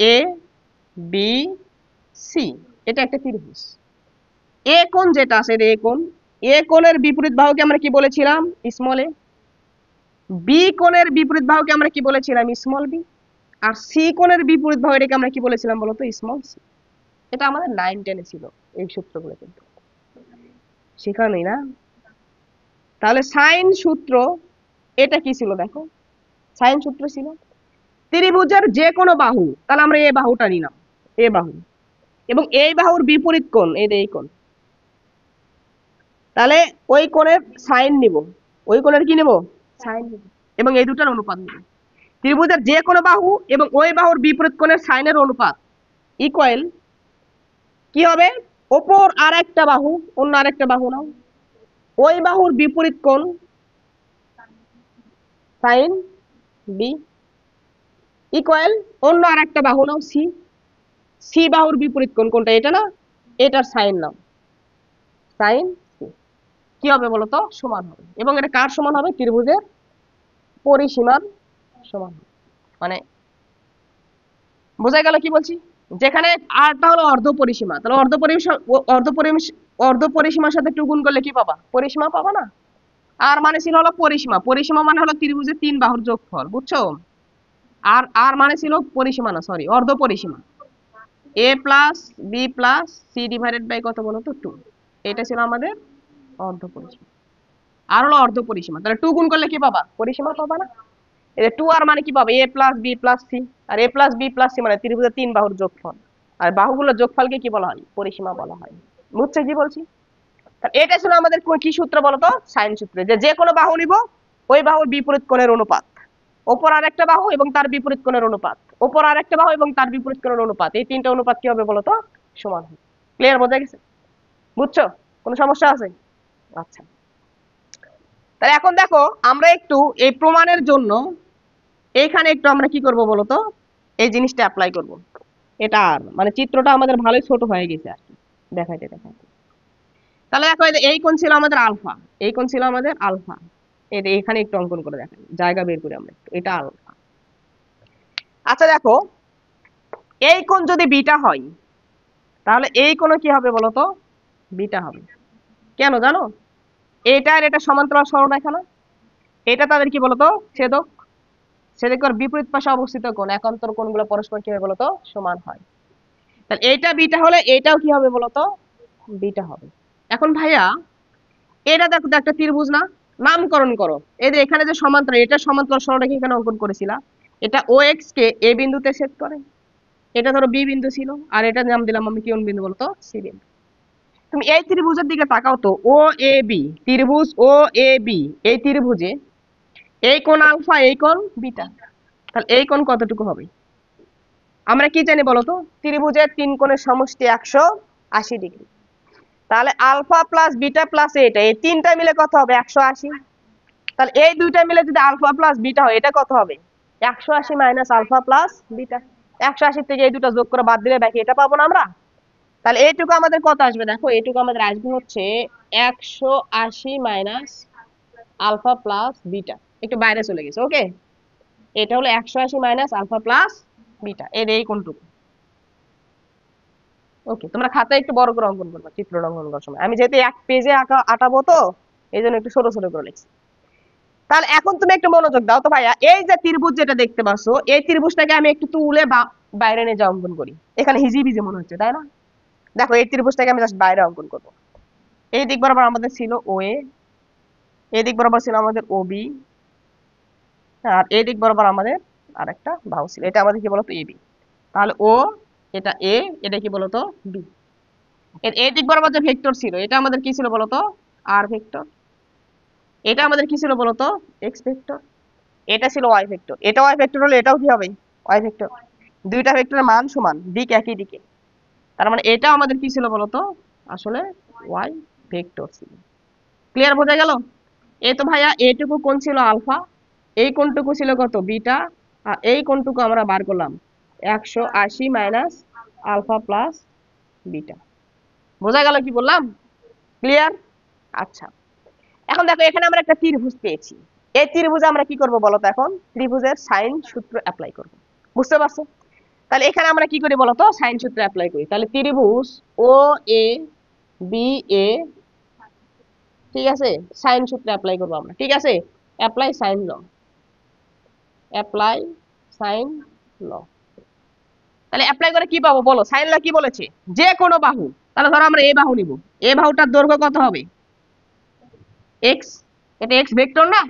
এ বি সি। এটা একটা ত্রিভুজ। এ কোণ যেটা আছে এ কোণ, এ কোণের বিপরীত বাহুকে আমরা কি বলেছিলাম? স্মল এ। বি কোণের বিপরীত বাহুকে আমরা কি বলেছিলাম? Small B. আর সি কোণের বিপরীত বাহু এটাকে আমরা কি বলেছিলাম বলতো? Small C. এটা আমাদের 9-10 ছিল এই সূত্রগুলো, কিন্তু শেখানোই না। তাহলে সাইন সূত্র এটা কি ছিল দেখো? সাইন সূত্র ছিল ত্রিভুজের যে কোনো বাহু, তাহলে আমরা এই বাহুটা নিলাম, এই বাহু, এবং এই বাহুর বিপরীত কোণ এই কোণ, তাহলে ওই কোণের সাইন নিব, ওই কোণের কি নেব? সাইন নিব, এবং এই দুটার অনুপাত নিব। ত্রিভুজের যে কোনো বাহু এবং ওই বাহুর বিপরীত কোণের সাইনের অনুপাত ইকুয়াল কি হবে? ওপর আর একটা বাহু, অন্য আরেকটা বাহু নাও, ওই বাহুর বিপরীত কোণ সাইন বি ইকুয়াল অন্য আরেকটা বাহু নাও সি, সি বাহুর বিপরীত কোণ কোনটা? এটা না, এটার সাইন নাও সাইন সি। কি হবে বলতো? সমান হবে। এবং এটা কার সমান হবে? ত্রিভুজের পরিসীমার সমান হবে। মানে বোঝা গেল কি বলছি? যেখানে আরটা হলো অর্ধ পরিসীমা, তাহলে অর্ধ পরিসীমার সাথে একটু গুণ করলে কি পাবা? পরিসীমা পাবা না? আর মানে ছিল হলো পরিসীমা, পরিসীমা মানে হলো ত্রিভুজের তিন বাহুর যোগফল, বুঝছো? আর আর মানে ছিল পরিসীমা না, সরি, অর্ধ পরিসীমা। A plus b plus c divided by কত বলো তো 2। এটা ছিল আমাদের অর্ধ পরিসীমা। আর হলো অর্ধ পরিসীমা, তাহলে 2 গুণ করলে কি পাবা? পরিসীমা পাবা না? এই যে 2 আর মানে কি পাবে? এ প্লাস বি প্লাস সি। আর এ প্লাস বি প্লাস সি মানে ত্রিভুজের তিন বাহুর যোগফল। আর বাহুগুলোর যোগফলকে কি বলা হয়? পরিসীমা বলা হয়। বুঝছো কি বলছি? তাহলে এটা ছিল আমাদের কি সূত্র বলো তো? সাইন সূত্র। যে যে কোনো বাহু নিব, ওই বাহুর বিপরীত কোণের অনুপাত, ওপর আরেকটা বাহু এবং তার বিপরীত কোণের অনুপাত, ওপর আরেকটা বাহু এবং তার বিপরীত কোণের অনুপাত, এই তিনটা অনুপাত কি হবে বলো তো? সমান হবে। ক্লিয়ার, বোঝা গেছে? বুঝছো? কোনো সমস্যা আছে? আচ্ছা, তাহলে এখন দেখো আমরা একটু এই প্রমাণের জন্য এইখানে একটু আমরা কি করব বলো তো? এই জিনিসটা অ্যাপ্লাই করব। এটা আর মানে চিত্রটা আমাদের ভালোই ছোট হয়ে গেছে আর কি, দেখাইতে দেখাইতে। তাহলে দেখো এই কোণ ছিল আমাদের আলফা, এই কোণ ছিল আমাদের আলফা। এটা এখানে একটু অঙ্কন করে দেখাই, জায়গা বের করে আমরা একটু, এটা আলফা। আচ্ছা দেখো, এই কোণ যদি বিটা হয়, তাহলে এই কোণও কি হবে বলো তো? বিটা হবে। কেন জানো? এটা আর এটা সমান্তরাল সরলরেখা না? এটা তাদের কি বলতো? ছেদক। ছেদকের বিপরীত পাশে অবস্থিত কোণ, একান্তর কোণগুলো পরস্পর কি হবে বলতো? সমান হয়। তাহলে এইটা বিটা হলে এটাও কি হবে বলতো? বিটা হবে। এখন ভাইয়া, এটা দেখো তো একটা ত্রিভুজ না? নামকরণ করো। এই যে এখানে যে সমান্তরাল, এটা সমান্তরাল সরলরেখা এখানে অঙ্কন করেছিলা, এটা ও এক্স কে এ বিন্দুতে ছেদ করে। এটা ধরো বি বিন্দু ছিল, আর এটা নাম দিলাম আমি কোন বিন্দু বলতো? সি বিন্দু। তুমি এই ত্রিভুজের দিকে তাকাও তো, ও এ বি, ত্রিভুজ ও এ বি, এই ত্রিভুজে এই কোণ আলফা, এই কোণ বিটা। তাহলে এই কোণ কতটুকু হবে? আমরা কি জানি বলতো? ত্রিভুজের তিন কোণের সমষ্টি 180 ডিগ্রি। তাহলে আলফা প্লাস বিটা প্লাস এটা, এই তিনটা মিলে কত হবে? 180। তাহলে এই দুইটা মিলে যদি আলফা প্লাস বিটা হয়, এটা কত হবে? 180 মাইনাস আলফা প্লাস বিটা। 180 থেকে এই দুটো যোগ করে বাদ দিলে বাকি এটা পাবো না আমরা? তাহলে এইটুকু আমাদের কত আসবে? দেখো এইটুকু আমাদের আসবে হচ্ছে 180 মাইনাস আলফা প্লাস বিটা। একটু বাইরে চলে গেছে, ওকে। এটা হলো 180 মাইনাস আলফা প্লাস বিটা, এর এই কোনটুকু। ওকে, তোমরা খাতায় একটু বড় করে অঙ্কন করবা চিত্র অঙ্কন করার সময়। আমি যেহেতু এক পেজে আঁটাবো তো, এই জন্য একটু ছোট ছোট করে লিখছি। তাহলে এখন তুমি একটু মনোযোগ দাও তো ভাইয়া, এই যে ত্রিভুজ যেটা দেখতে পাচ্ছ, এই ত্রিভুজটাকে আমি একটু তুলে বাইরে নিয়ে যা অঙ্কন করি। এখানে হিজিবিজি মনে হচ্ছে, তাই না? দেখো এই ত্রিভুজটাকে আমি জাস্ট বাইরে অঙ্কন করবো। এই দিক বরাবর আমাদের ছিল ও এ, এই দিক বরাবর ছিল আমাদের ও বি, আর এই দিক বরাবর আমাদের আরেকটা বাহু ছিল, এটা আমাদের কি বলতো? A B. তাহলে ও, এটা এ, এটা কি বলতো? বি। এর এই দিক বরাবর যে ভেক্টর ছিল, এটা আমাদের কি ছিল বলতো? R vector. এটা আমাদের কি ছিল বলতো? X vector. এটা ছিল ওয়াই ভেক্টর। এটা ওয়াই ভেক্টর হলে এটাও কি হবে? Y vector. দুইটা ভেক্টরের মান সমান, দিক একই দিকে। তার মানে এটা আমাদের কি ছিল বলতো? আসলে ওয়াই ভেক্টর ছিল। ক্লিয়ার, বোঝা গেল? এই তো ভাইয়া, এইটুকু কোণ ছিল আলফা, এই কোণটুকু ছিল কত? বিটা। আর এই কোণটুকু আমরা বার করলাম 180 মাইনাস আলফা প্লাস বিটা। বোঝা গেল কি বললাম? ক্লিয়ার? আচ্ছা, এখন দেখো এখানে আমরা একটা ত্রিভুজ পেয়েছি। এই ত্রিভুজে আমরা কি করব বলতো? এখন ত্রিভুজের সাইন সূত্র অ্যাপ্লাই করব। বুঝতে পারছো? তাহলে এখানে আমরা কি করি বলতো? সাইন সূত্র অ্যাপ্লাই করি। তাহলে ত্রিভুজ ও এ বি এ, ঠিক আছে, সাইন সূত্র অ্যাপ্লাই করব আমরা, ঠিক আছে। অ্যাপ্লাই সাইন ল, অ্যাপ্লাই সাইন ল। তাহলে অ্যাপ্লাই করে কি পাবো বলো? সাইন ল কি বলেছে? যে কোনো বাহু, তাহলে ধরো আমরা এই বাহু নিব, এই বাহুটার দৈর্ঘ্য কত হবে? এক্স। এটা এক্স ভেক্টর না?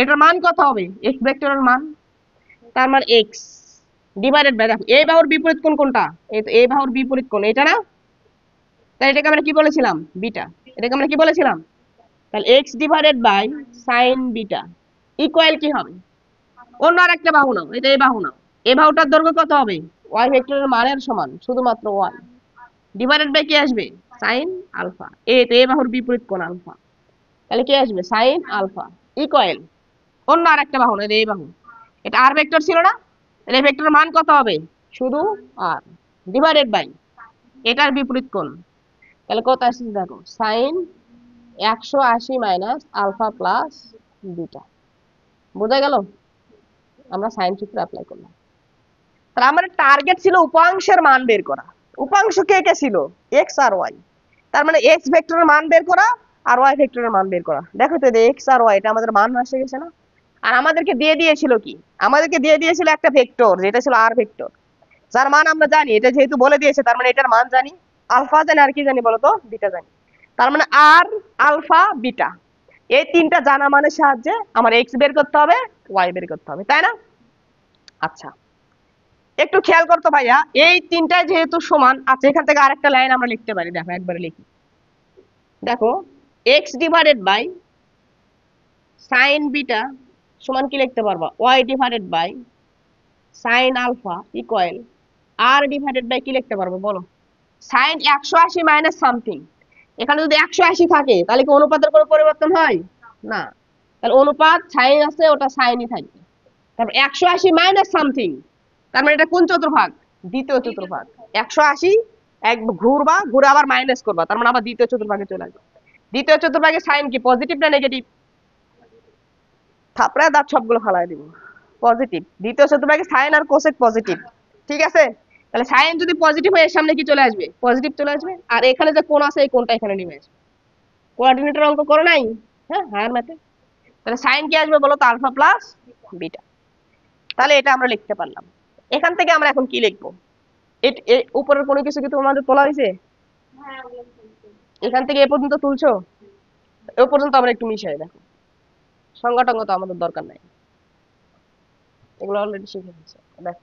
এটার মান কত হবে? এক্স ভেক্টরের মান, তার মান এক্স ডিভাইডেড বাই, দেখো এই বাহুর বিপরীত কোণ কোনটা? এই তো এই বাহুর বিপরীত কোণ এটা না? তাহলে এটাকে আমরা কি বলেছিলাম? বিটা। এটাকে আমরা কি বলেছিলাম? তাহলে X divided by sine beta equal কি হবে? অন্য আরেকটা বাহু নাও, এটা এই বাহু নাও, এই বাহুটার দৈর্ঘ্য কত হবে? ওয়াই ভেক্টরের মানের সমান, শুধুমাত্র ওয়াই, ডিভাইডেড বাই কি আসবে? Sine alpha. এই তো এই বাহুর বিপরীত কোণ আলফা, তাহলে কি আসবে? সাইন আলফা ইকুয়াল অন্য আরেকটা বাহু না, এই বাহু। এটা আর ভেক্টর ছিল না? তাহলে এই ভেক্টরের মান কত হবে? শুধু আর, ডিভাইডেড বাই এটার বিপরীত কোণ। তাহলে কত আসছে দেখো? Sine 180 minus alpha plus beta. বোঝা গেল? আমরা সাইন সূত্র অ্যাপ্লাই করলাম। তাহলে আমাদের টার্গেট ছিল উপাংশের মান বের করা। উপাংশ কে কে ছিল? এক্স আর ওয়াই। তার মানে এক্স ভেক্টরের মান বের করা আর ওয়াই ভেক্টরের মান বের করা। দেখো তো এক্স আর ওয়াই এটা আমাদের মান আসে গেছে না? আর আমাদেরকে দিয়ে দিয়েছিল কি? আমাদেরকে দিয়ে দিয়েছিল একটা ভেক্টর যেটা ছিল আর ভেক্টর, যার মান আমরা জানি। এটা যেহেতু বলে দিয়েছে তার মানে এটার মান জানি, আলফা জানি, আর কি জানি বলতো? বিটা জানি। তার মানে আর, আলফা, বিটা, এই তিনটা জানা মানের সাহায্যে আমার এক্স বের করতে হবে, ওয়াই বের করতে হবে, তাই না? আচ্ছা, একটু খেয়াল করতো ভাইয়া, এই তিনটায় যেহেতু সমান আছে, এখান থেকে আরেকটা লাইন আমরা লিখতে পারি। দেখো একবারে লিখি, দেখো X divided by sine beta সমান কি লিখতে পারবা? Y divided by sine alpha equal R divided by কি লিখতে পারবো বলো? Sine 180 minus something. এখানে যদি 180 থাকে তাহলে কি অনুপাতের কোনো পরিবর্তন হয়? না। তাহলে অনুপাত সাইন আছে, ওটা সাইনই থাকবে। তারপর 180 মাইনাস সামথিং, তার মানে এটা কোন চতুর্ভাগ? দ্বিতীয় চতুর্ভাগ। 180 এক ঘুরবা, ঘুরে আবার মাইনাস করবা, তার মানে আবার দ্বিতীয় চতুর্ভাগে চলে আসবে। দ্বিতীয় চতুর্ভাগে সাইন কি পজিটিভ না নেগেটিভ? থাপড়ায় দাঁত সবগুলো ফালাই দিব, পজিটিভ। দ্বিতীয় চতুর্ভাগে সাইন আর কোসেক পজিটিভ, ঠিক আছে? তাহলে সাইন যদি পজিটিভ হয় এর সামনে কি চলে আসবে? পজিটিভ চলে আসবে। আর এখানে যে কোণ আছে এই কোণটা এখানে নেমে আসবে। কোঅর্ডিনেটর অঙ্ক করো নাই? হ্যাঁ, হায়ার ম্যাথে। তাহলে সাইন কি আসবে বলো তো? Alpha plus beta. তাহলে এটা আমরা লিখতে পারলাম। এখান থেকে আমরা এখন কি লিখবো? উপরের কোনো কিছু কি তোমাদের তোলা হয়েছে? এখান থেকে এ পর্যন্ত তুলছো? এ পর্যন্ত আমরা একটু মিশাই দেখো, সংজ্ঞা টঙ্গ তো আমাদের দরকার নাই, এগুলো অলরেডি শিখে গেছে। দেখো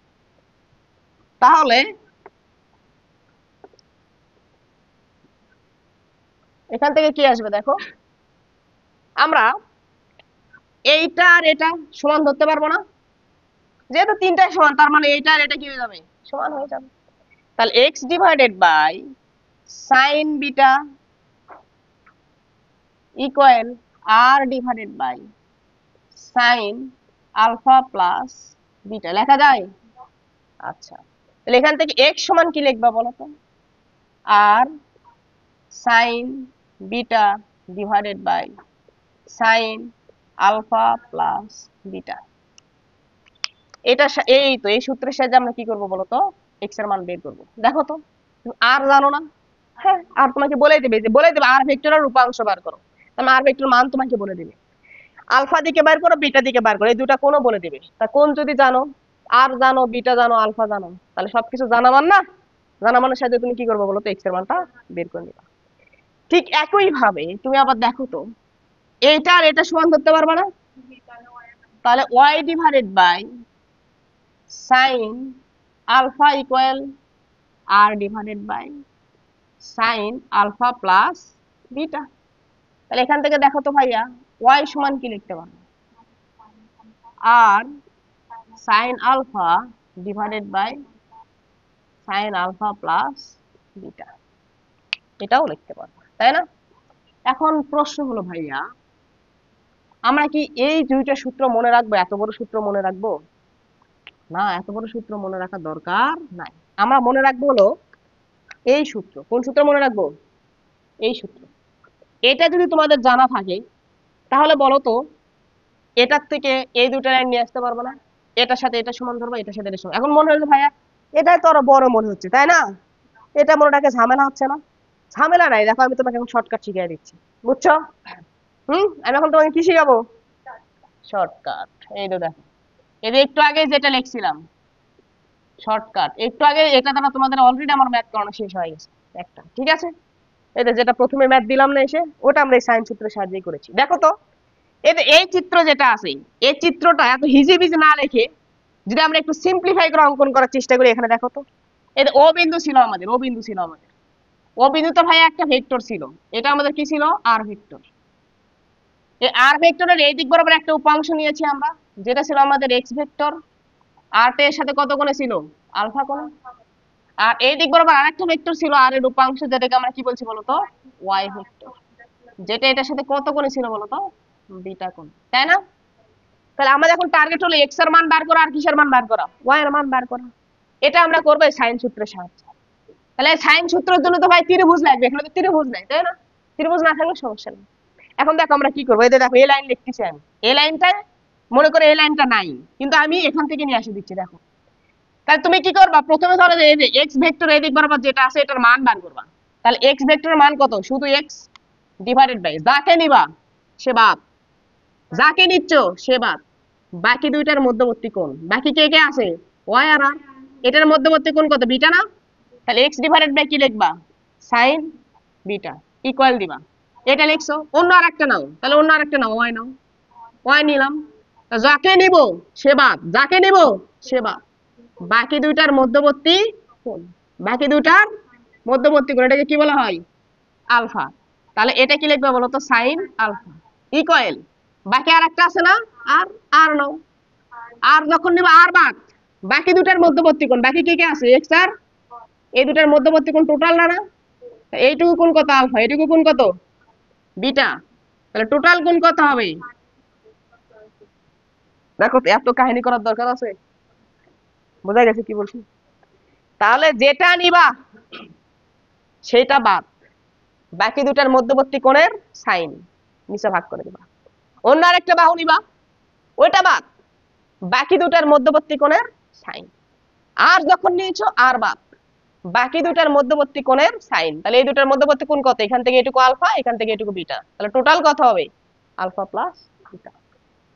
তাহলে এখান থেকে কি আসবে দেখো, আমরা এইটা আর এটা সমান ধরতে পারবো না? যেহেতু তিনটাই সমান তার মানে এইটা আর এটা কি হয়ে যাবে? সমান হয়ে যাবে। তাহলে X divided by sine beta equal R divided by sine alpha plus beta লেখা যায়? আচ্ছা, তাহলে এখান থেকে এক্স সমান কি লিখবা বলো তো? R sine beta divided by sine alpha plus beta. এটা এই তো এই সূত্রের সাহায্যে আমরা কি করব বলো তো? এক্স এর মান বের করব। দেখো তো, আর জানো না? হ্যাঁ, আর তোমাকে বলে দেবে, যে বলে দেবে আর ভেক্টরের রূপাংশ বার করো, তাহলে আর ভেক্টর মান তোমাকে বলে দেবে। আলফা দিকে বার করো, বিটা দিকে বার করো, এই দুটা কোন বলে দিবে। তা কোন যদি জানো, আর জানো, বিটা জানো, আলফা জানো, তাহলে সবকিছু জানা মান না? জানা মানের সাথে তুমি কি করবে বলো তো? এক্স এর মানটা বের করে নিবা। ঠিক একই ভাবে তুমি আবার দেখো তো, এইটা আর এটা সমান ধরতে পারবা না? তাহলে Y divided by sine alpha equal R divided by sine alpha plus beta. তাহলে এখান থেকে দেখো তো ভাইয়া, ওয়াই সমান কি লিখতে পারবো? R sine alpha divided by sine alpha plus beta, এটাও লিখতে পারবো, তাই না? এখন প্রশ্ন হলো ভাইয়া, আমরা কি এই দুইটা সূত্র মনে রাখবো? এত বড় সূত্র মনে রাখবো না, এত বড় সূত্র মনে রাখার দরকার নাই। আমরা মনে রাখবো হলো এই সূত্র। কোন সূত্র মনে রাখবো? এই সূত্র। এটা যদি তোমাদের জানা থাকে তাহলে বলো তো, এটার থেকে এই দুটো লাইন নিয়ে আসতে পারবো না? এটার সাথে এটা সমান ধরবো, এটার সাথে এটা সমান। এখন মনে হলো ভাইয়া এটাই তো আরো বড় মনে হচ্ছে, তাই না? এটা মনে রাখে ঝামেলা হচ্ছে না? ঝামেলা নাই, দেখো আমি তোমাকে এখন শর্টকাট শিখিয়ে দিচ্ছি, বুঝছো? আমি এখন তোমাকে কি শিখাবো? শর্টকাট। এই তো দেখো, এই যে একটু আগে যেটা লিখছিলাম শর্টকাট, একটু আগে এটা দ্বারা তোমাদের অলরেডি আমার ম্যাথ করানো শেষ হয়ে গেছে একটা, ঠিক আছে? এটা যেটা প্রথমে ম্যাথ দিলাম না এসে, ওটা আমরা এই সাইন সূত্রের সাহায্যে করেছি। দেখো তো, এই চিত্র যেটা আছে, এই চিত্রটা এত হিজিবিজি না লিখে যদি আমরা একটু সিম্পলিফাই করে অঙ্কন করার চেষ্টা করি, এখানে দেখো তো, এই ও বিন্দু ছিল আমাদের, ও বিন্দু ছিল আমাদের, ও বিন্দুতে ভাই একটা ভেক্টর ছিল, এটা আমাদের কি ছিল? আর ভেক্টর। এই আর ভেক্টরের এই দিক বরাবর একটা উপাংশ নিয়েছি আমরা, যেটা ছিল আমাদের এক্স ভেক্টর। আর এর সাথে কত কোণে ছিল? আলফা কোণে। আর এই দিক বরাবর আরেকটা ভেক্টর ছিল আর এর উপাংশ, যেটাকে আমরা কি বলছি বলতো? ওয়াই ভেক্টর, যেটা এটার সাথে কত কোণে ছিল বলতো? বিটা কোণ, তাই না? তাহলে আমাদের এখন টার্গেট হলো এক্স এর মান বার করা, আর কিসের মান বার করা? ওয়াই এর মান বার করা। এটা আমরা করবো এই সাইন সূত্রের সাহায্যে। তাহলে সাইন সূত্রের জন্য তো ভাই ত্রিভুজ লাগবে, এখানে তো ত্রিভুজ নাই, তাই না? ত্রিভুজ না থাকলে সমস্যা নেই। এখন দেখো আমরা কি করবো, এই যে দেখো এই লাইন লিখতেছি আমি, এই লাইনটা মনে করে এই লাইনটা নাই, কিন্তু আমি এখান থেকে নিয়ে আসে দিচ্ছি। দেখো, তাহলে তুমি কি করবা? প্রথমে ধরো যে এই যে এক্স ভেক্টর এই দিক বরাবর যেটা আছে এটার মান বার করবা। তাহলে এক্স ভেক্টরের মান কত? শুধু এক্স, ডিভাইডেড বাই যাকে নিবা সে বাদ, যাকে নিচ্ছ সে বাদ, বাকি দুইটার মধ্যবর্তী কোণ, বাকি কে কে আছে ওয়াই আর আর, এটার মধ্যবর্তী কোণ কত বিটা না, তাহলে এক্স ডিভাইডেড বাই কি লিখবা সাইন বিটা ইকুয়াল দিবা, এটা লিখছো, অন্য আরেকটা নাও, তাহলে অন্য আরেকটা নাও, ওয়াই নাও, ওয়াই নিলাম, যাকে নিব সে বাদ, যাকে নিব সে বাদ, বাকি দুইটার মধ্যবর্তী কোণ, বাকি দুইটার মধ্যবর্তী কোণ, এটাকে কি বলা হয় আলফা, তাহলে এটা কি লিখবে বলো তো সাইন আলফা ইকুয়াল, বাকি আর একটা আছে না আর, আর নাও, আর যখন নিবা আর বাদ, বাকি দুটার মধ্যবর্তী কোণ, বাকি কি কি আছে এক্স আর, এই দুটার মধ্যবর্তী কোণ টোটাল না না, এইটুকু কোণ কত আলফা, এইটুকু কোণ কত বিটা, তাহলে টোটাল কোণ কত হবে, দেখো তো এত কাহিনী করার দরকার আছে, বোঝা গেছে কি বলছি, তাহলে যেটা নিবা সেটা বাদ, বাকি দুটার মধ্যবর্তী কোণের সাইন নিচে ভাগ করে দিবা, অন্য আরেকটা বাহু নিবা ওইটা বাদ, বাকি দুটার মধ্যবর্তী কোণের সাইন, আর যখন নিয়েছো আর বাদ, বাকি দুটার মধ্যবর্তী কোণের সাইন, তাহলে এই দুটার মধ্যবর্তী কোণ কত, এখান থেকে এটুকু আলফা, এখান থেকে এটুকু বিটা, তাহলে টোটাল কত হবে আলফা প্লাস বিটা,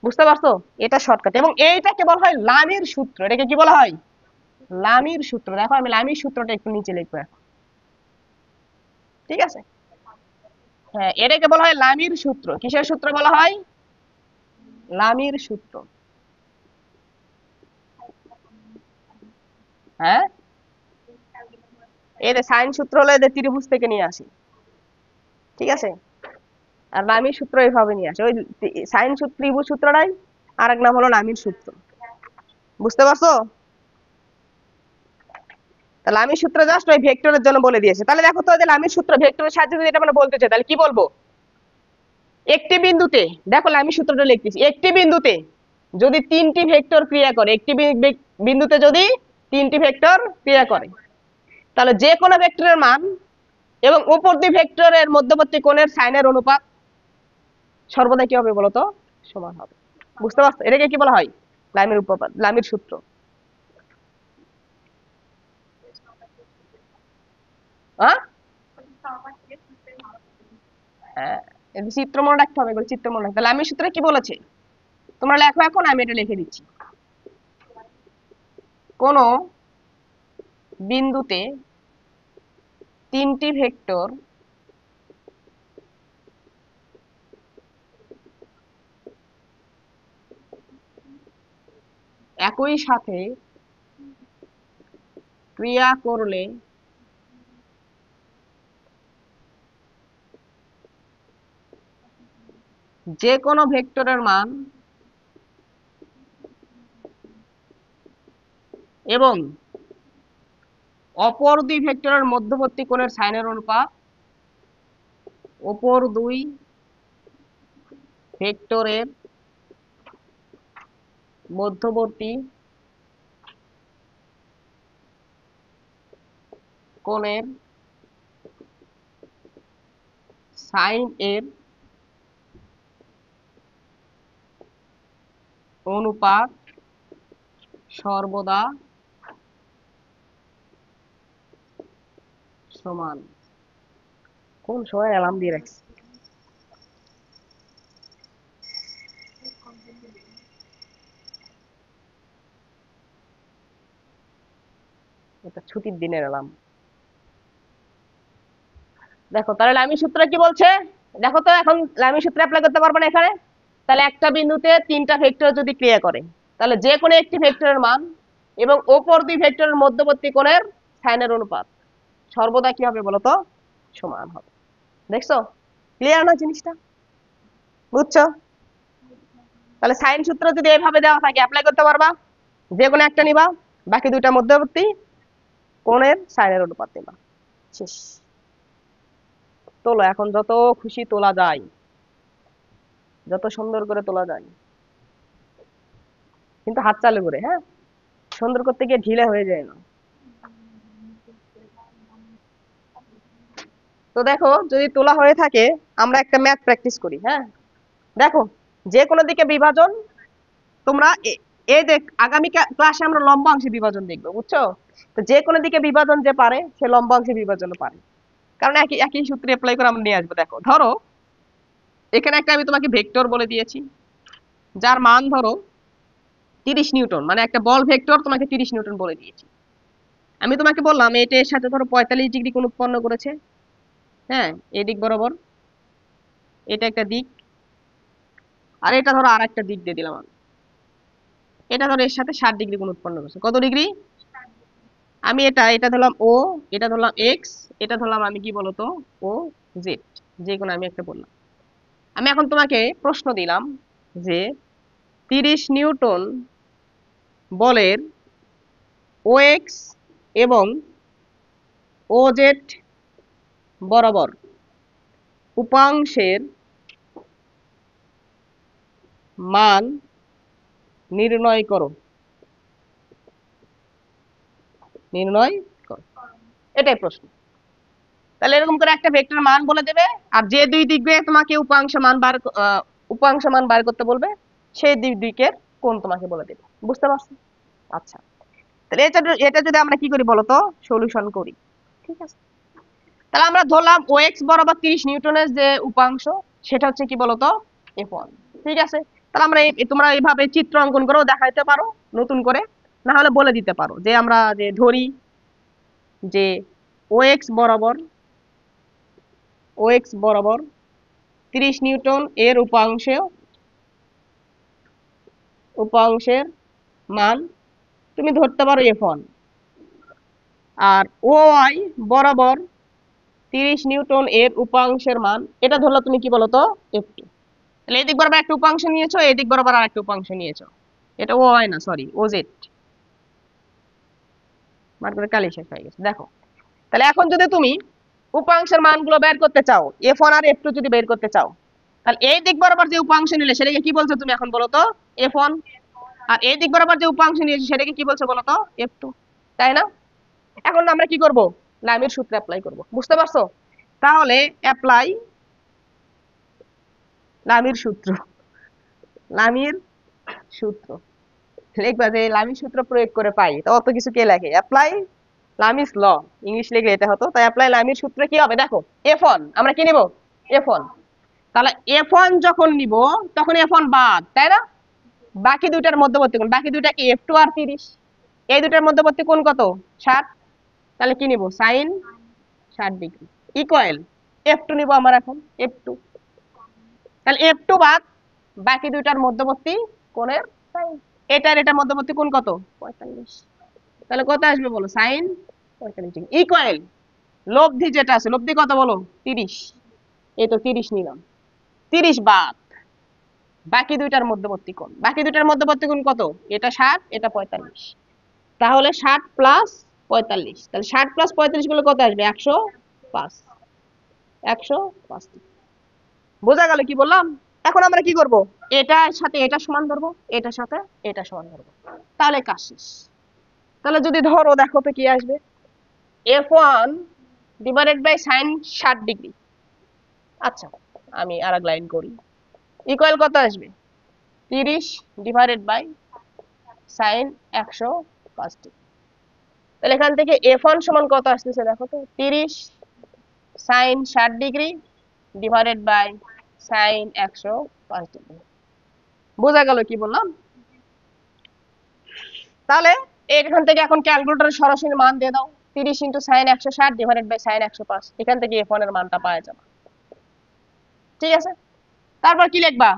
বুঝতে পারছো, এটা শর্টকাট, এবং এইটাকে বলা হয় লামির সূত্র, এটাকে কি বলা হয় লামির সূত্র, দেখো আমি লামির সূত্রটা একটু নিচে লিখবো এখন, ঠিক আছে, হ্যাঁ এটাকে বলা হয় লামির সূত্র, কিসের সূত্র বলা হয় লামির সূত্র, হ্যাঁ এই যে সাইন সূত্র হলো এদের ত্রিভুজ থেকে নিয়ে আসি, ঠিক আছে, আর লামির সূত্র এইভাবে নিয়ে আসে, ওই সাইন সূত্র ত্রিভুজ সূত্রটাই আর এক নাম হলো লামির সূত্র, বুঝতে পারছো, তাহলে লামির সূত্র জাস্ট ওই ভেক্টরের জন্য বলে দিয়েছে, তাহলে দেখো তো যে লামির সূত্র ভেক্টরের সাহায্যে যদি এটা আমরা বলতে চাই তাহলে কি বলবো, একটি বিন্দুতে, দেখো লামির সূত্রটা লিখতেছি, একটি বিন্দুতে যদি তিনটি ভেক্টর ক্রিয়া করে, একটি বিন্দুতে যদি তিনটি ভেক্টর ক্রিয়া করে, তাহলে যে কোনো ভেক্টরের মান এবং উপর দুই ভেক্টরের মধ্যবর্তী কোণের সাইনের অনুপাত সর্বদা কি হবে বলতো সমান হবে, বুঝতে পারছো, এটাকে কি বলা হয় লামির উপপাদ, লামির সূত্র, হ্যাঁ হ্যাঁ এই চিত্র মনে রাখতে হবে, এগুলো চিত্র মনে রাখতে, তাহলে লামির সূত্রে কি বলেছে তোমরা লেখো, এখন আমি এটা লিখে দিচ্ছি, কোন বিন্দুতে তিনটি ভেক্টর একই সাথে ক্রিয়া করলে যে কোনো ভেক্টরের মান এবং অপর দুই ভেক্টরের মধ্যবর্তী কোণের সাইনের অনুপাত অপর দুই ভেক্টরের মধ্যবর্তী কোণের সাইন এর অনুপাত সর্বদা সমান, কোন সময় অ্যালার্ম দিয়ে রাখছি, এটা ছুটির দিনের অ্যালার্ম, দেখো তাহলে লামির সূত্র কি বলছে, দেখো তো এখন লামির সূত্র অ্যাপ্লাই করতে পারবে না এখানে, তাহলে একটা বিন্দুতে তিনটা ভেক্টর যদি ক্রিয়া করে, তাহলে যে কোনো একটি ভেক্টরের মান এবং অপর দুই ভেক্টরের মধ্যবর্তী কোণের সাইনের অনুপাত সর্বদা কি হবে বলতো সমান হবে, দেখছো ক্লিয়ার না জিনিসটা, বুঝছো, তাহলে সাইন সূত্র যদি এইভাবে দেওয়া থাকে অ্যাপ্লাই করতে পারবা, যে কোনো একটা নিবা, বাকি দুইটা মধ্যবর্তী কোণের সাইনের অনুপাত নিবা, শেষ, তোলো এখন যত খুশি তোলা যায়, যত সুন্দর করে তোলা যায়, কিন্তু হাত চালু করে, হ্যাঁ সুন্দর করতে গিয়ে ঢিলে হয়ে যায় না, তো দেখো যদি তোলা হয়ে থাকে আমরা একটা ম্যাথ প্র্যাকটিস করি, হ্যাঁ দেখো যে কোনো দিকে বিভাজন, তোমরা এই যে আগামী ক্লাসে আমরা লম্বাংশে বিভাজন দেখবো, বুঝছো, তো যে কোনো দিকে বিভাজন যে পারে সে লম্বাংশে বিভাজনও পারে, কারণ একই একই সূত্রে অ্যাপ্লাই করে আমরা নিয়ে আসবো, দেখো ধরো এখানে একটা আমি তোমাকে ভেক্টর বলে দিয়েছি, যার মান ধরো 30 নিউটন, মানে একটা বল ভেক্টর তোমাকে 30 নিউটন বলে দিয়েছি। আমি তোমাকে বললাম এটা এর সাথে ধরো 45 ডিগ্রি কোণ উৎপন্ন করেছে, হ্যাঁ, এই দিক বরাবর, এটা একটা দিক, আর এটা ধরো আর একটা দিক দিয়ে দিলাম আমি, এটা ধরো এর সাথে 60 ডিগ্রি কোণ উৎপন্ন করেছে। কত ডিগ্রি? আমি এটা এটা ধরলাম ও, এটা ধরলাম এক্স, এটা ধরলাম আমি কি বলতো ও জেড, যে কোনো আমি একটা বললাম। আমি এখন তোমাকে প্রশ্ন দিলাম যে 30 নিউটন বলের ও এক্স এবং ও জেড বরাবর উপাংশের মান নির্ণয় করো, নির্ণয় করো, এটাই প্রশ্ন। তাহলে এরকম করে একটা ভেক্টর মান বলে দেবে, আর যে দুই দিকে তোমাকে উপাংশ মান বার করতে বলবে, সেই দুই দিকের কোণ তোমাকে বলে দেবে। বুঝতে পারছো? আচ্ছা, তাহলে এটা এটা যদি আমরা কি করি বলতো, সলিউশন করি। ঠিক আছে, তাহলে আমরা ধরলাম ও এক্স বরাবর 30 নিউটনের যে উপাংশ, সেটা হচ্ছে কি বলতো F1। ঠিক আছে, তাহলে আমরা তোমরা এইভাবে চিত্র অঙ্কন করেও দেখাইতে পারো নতুন করে, না হলে বলে দিতে পারো যে আমরা যে ধরি যে ও এক্স বরাবর 30 নিউটন এর উপাংশের মান তুমি ধরতে পারো F1, আর ও ওয়াই বরাবর 30 নিউটন এর উপাংশের মান এটা ধরলে তুমি কি বলতো F2। তাহলে এই দিক বরাবর একটা উপাংশ নিয়েছো, এই দিক বরাবর আর একটা উপাংশ নিয়েছো, এটা ও ওয়াই না, সরি ও জেড, বার করে কালি শেষ হয়ে গেছে। দেখো, তাহলে এখন যদি তুমি উপাংশের মানগুলো বের করতে চাও, F1 আর F2 যদি বের করতে চাও, তাহলে এই দিক বরাবর যে উপাংশ নিলে সেটাকে কি বলছো তুমি এখন বলো তো F1, আর এই দিক বরাবর যে উপাংশ নিয়েছি সেটাকে কি বলছো বলো তো F2, তাই না? এখন আমরা কি করব, লামির সূত্র অ্যাপ্লাই করব। বুঝতে পারছো? তাহলে অ্যাপ্লাই লামির সূত্র, লামির সূত্র লিখবা যে লামির সূত্র প্রয়োগ করে পাই, তো অত কিছু কে লেখে, অ্যাপ্লাই লামিস ল, ইংলিশ লিখলে এটা হতো, তাই অ্যাপ্লাই লামির সূত্রে কি হবে দেখো, F1 আমরা কি নিব F1, তাহলে F1 যখন নিব তখন F1 বাদ, তাই না? বাকি দুইটার মধ্যবর্তী কোণ, বাকি দুইটা কি F2 আর 30, এই দুইটার মধ্যবর্তী কোণ কত 60, তাহলে কি নিব sin 60 ডিগ্রি ইকুয়াল F2 নিব আমার এখন F2, তাহলে F2 বাদ বাকি দুইটার মধ্যবর্তী কোণের sin, এটার এটার মধ্যবর্তী কোণ কত 45, তাহলে কত আসবে বলো sin 45 ডিগ্রি ইকুয়াল লব্ধি যেটা আছে, লব্ধি কত বলো 30, এই তো 30 নিলাম, 30 বাদ বাকি দুইটার মধ্যবর্তী কোণ, বাকি দুইটার মধ্যবর্তী কোণ কত, এটা 60 এটা 45, তাহলে 60 প্লাস 45, তাহলে 60 প্লাস 45 গুলো কত আসবে 105, 105। বোঝা গেল কি বললাম? এখন আমরা কি করব, এটার সাথে এটা সমান ধরবো, এটার সাথে এটা সমান ধরবো, তাহলে কাজ শেষ। তাহলে যদি ধরো দেখো তো কি আসবে, F1 divided by sin 60 degree, আচ্ছা আমি আরেক লাইন করি, ইকুয়াল কত আসবে 30 ডিভাইডেড বাই sin 105 ডিগ্রি। তাহলে এখান থেকে F1 সমান কত আসতেছে দেখো তো, 30 sin 60 degree divided by sin 105 degree. বোঝা গেল কি বললাম? তাহলে এখান থেকে এখন ক্যালকুলেটরে সরাসরি মান দিয়ে দাও, 30 into sin 160 divided by sin 105, এখান থেকে F1 এর মানটা পাওয়া যাবে। ঠিক আছে, তারপর কি লিখবা,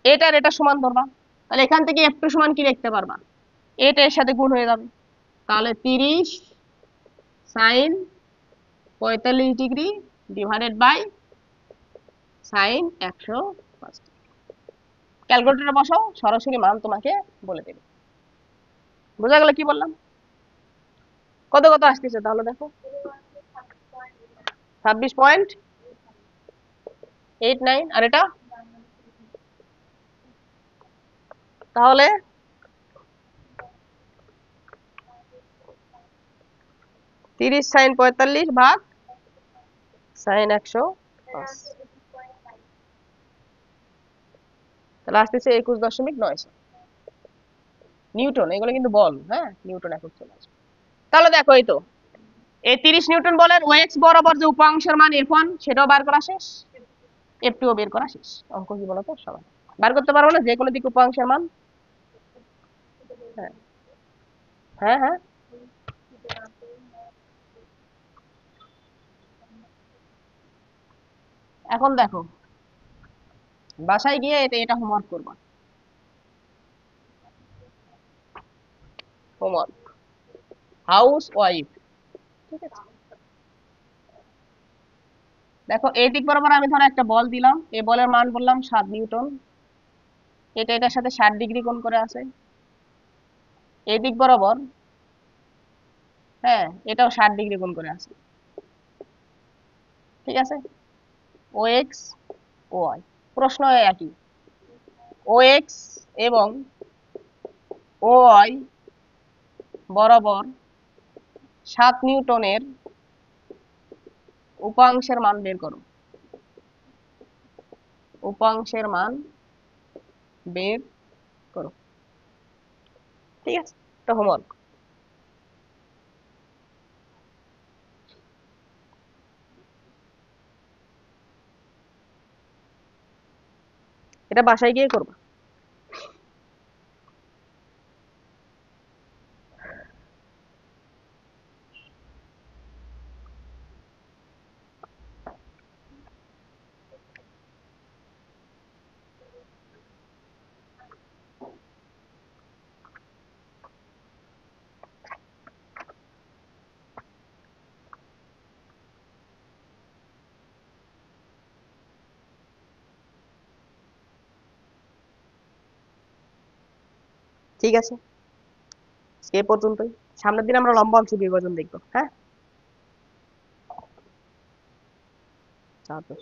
এটার এটা সমান ধরবা, তাহলে এখান থেকে F2 সমান কি লিখতে পারবা, এটা এর সাথে গুণ হয়ে যাবে, তাহলে 30 sin 45 degree divided by sin 105, ক্যালকুলেটরে বসাও, সরাসরি মান তোমাকে বলে দেবে। বোঝা গেল কি বললাম? কত কত আসতেছে তাহলে দেখো, 26.89, আর এটা তাহলে 30 sin 45 ভাগ sin 105, তাহলে আসতেছে 21.9 নিউটন। এগুলো কিন্তু বল, হ্যাঁ নিউটন একক চলে আসবে। তাহলে দেখো এই তো এই 30 নিউটন বলের ও এক্স বরাবর যে উপাংশের মান F1 সেটাও বার করা শেষ, F2 বের করা শেষ। অঙ্ক কি বলতো সবাই বার করতে পারবো না যে কোনো দিক উপাংশের মান? হ্যাঁ হ্যাঁ হ্যাঁ। এখন দেখো বাসায় গিয়ে এটা এটা হোমওয়ার্ক করবা। হোমওয়ার্ক হাউস ওয়াইফ, ঠিক আছে? দেখো এই দিক বরাবর আমি ধরো একটা বল দিলাম, এই বলের মান বললাম 7 নিউটন, এটা এটার সাথে 60 ডিগ্রি কোণ করে আছে। এই দিক বরাবর, হ্যাঁ, এটাও 60 ডিগ্রি কোণ করে আছে, ঠিক আছে? ও এক্স ও ওয়াই, প্রশ্ন একই। ও এক্স এবং ও ওয়াই বরাবর 7 নিউটনের উপাংশের মান বের করো। উপাংশের মান বের করো, ঠিক আছে? তো হোমওয়ার্ক। এটা বাসায় গিয়ে করবা। ঠিক আছে, এ পর্যন্তই। সামনের দিন আমরা লম্বা অংশ বিভাজন দেখবো, হ্যাঁ? আচ্ছা।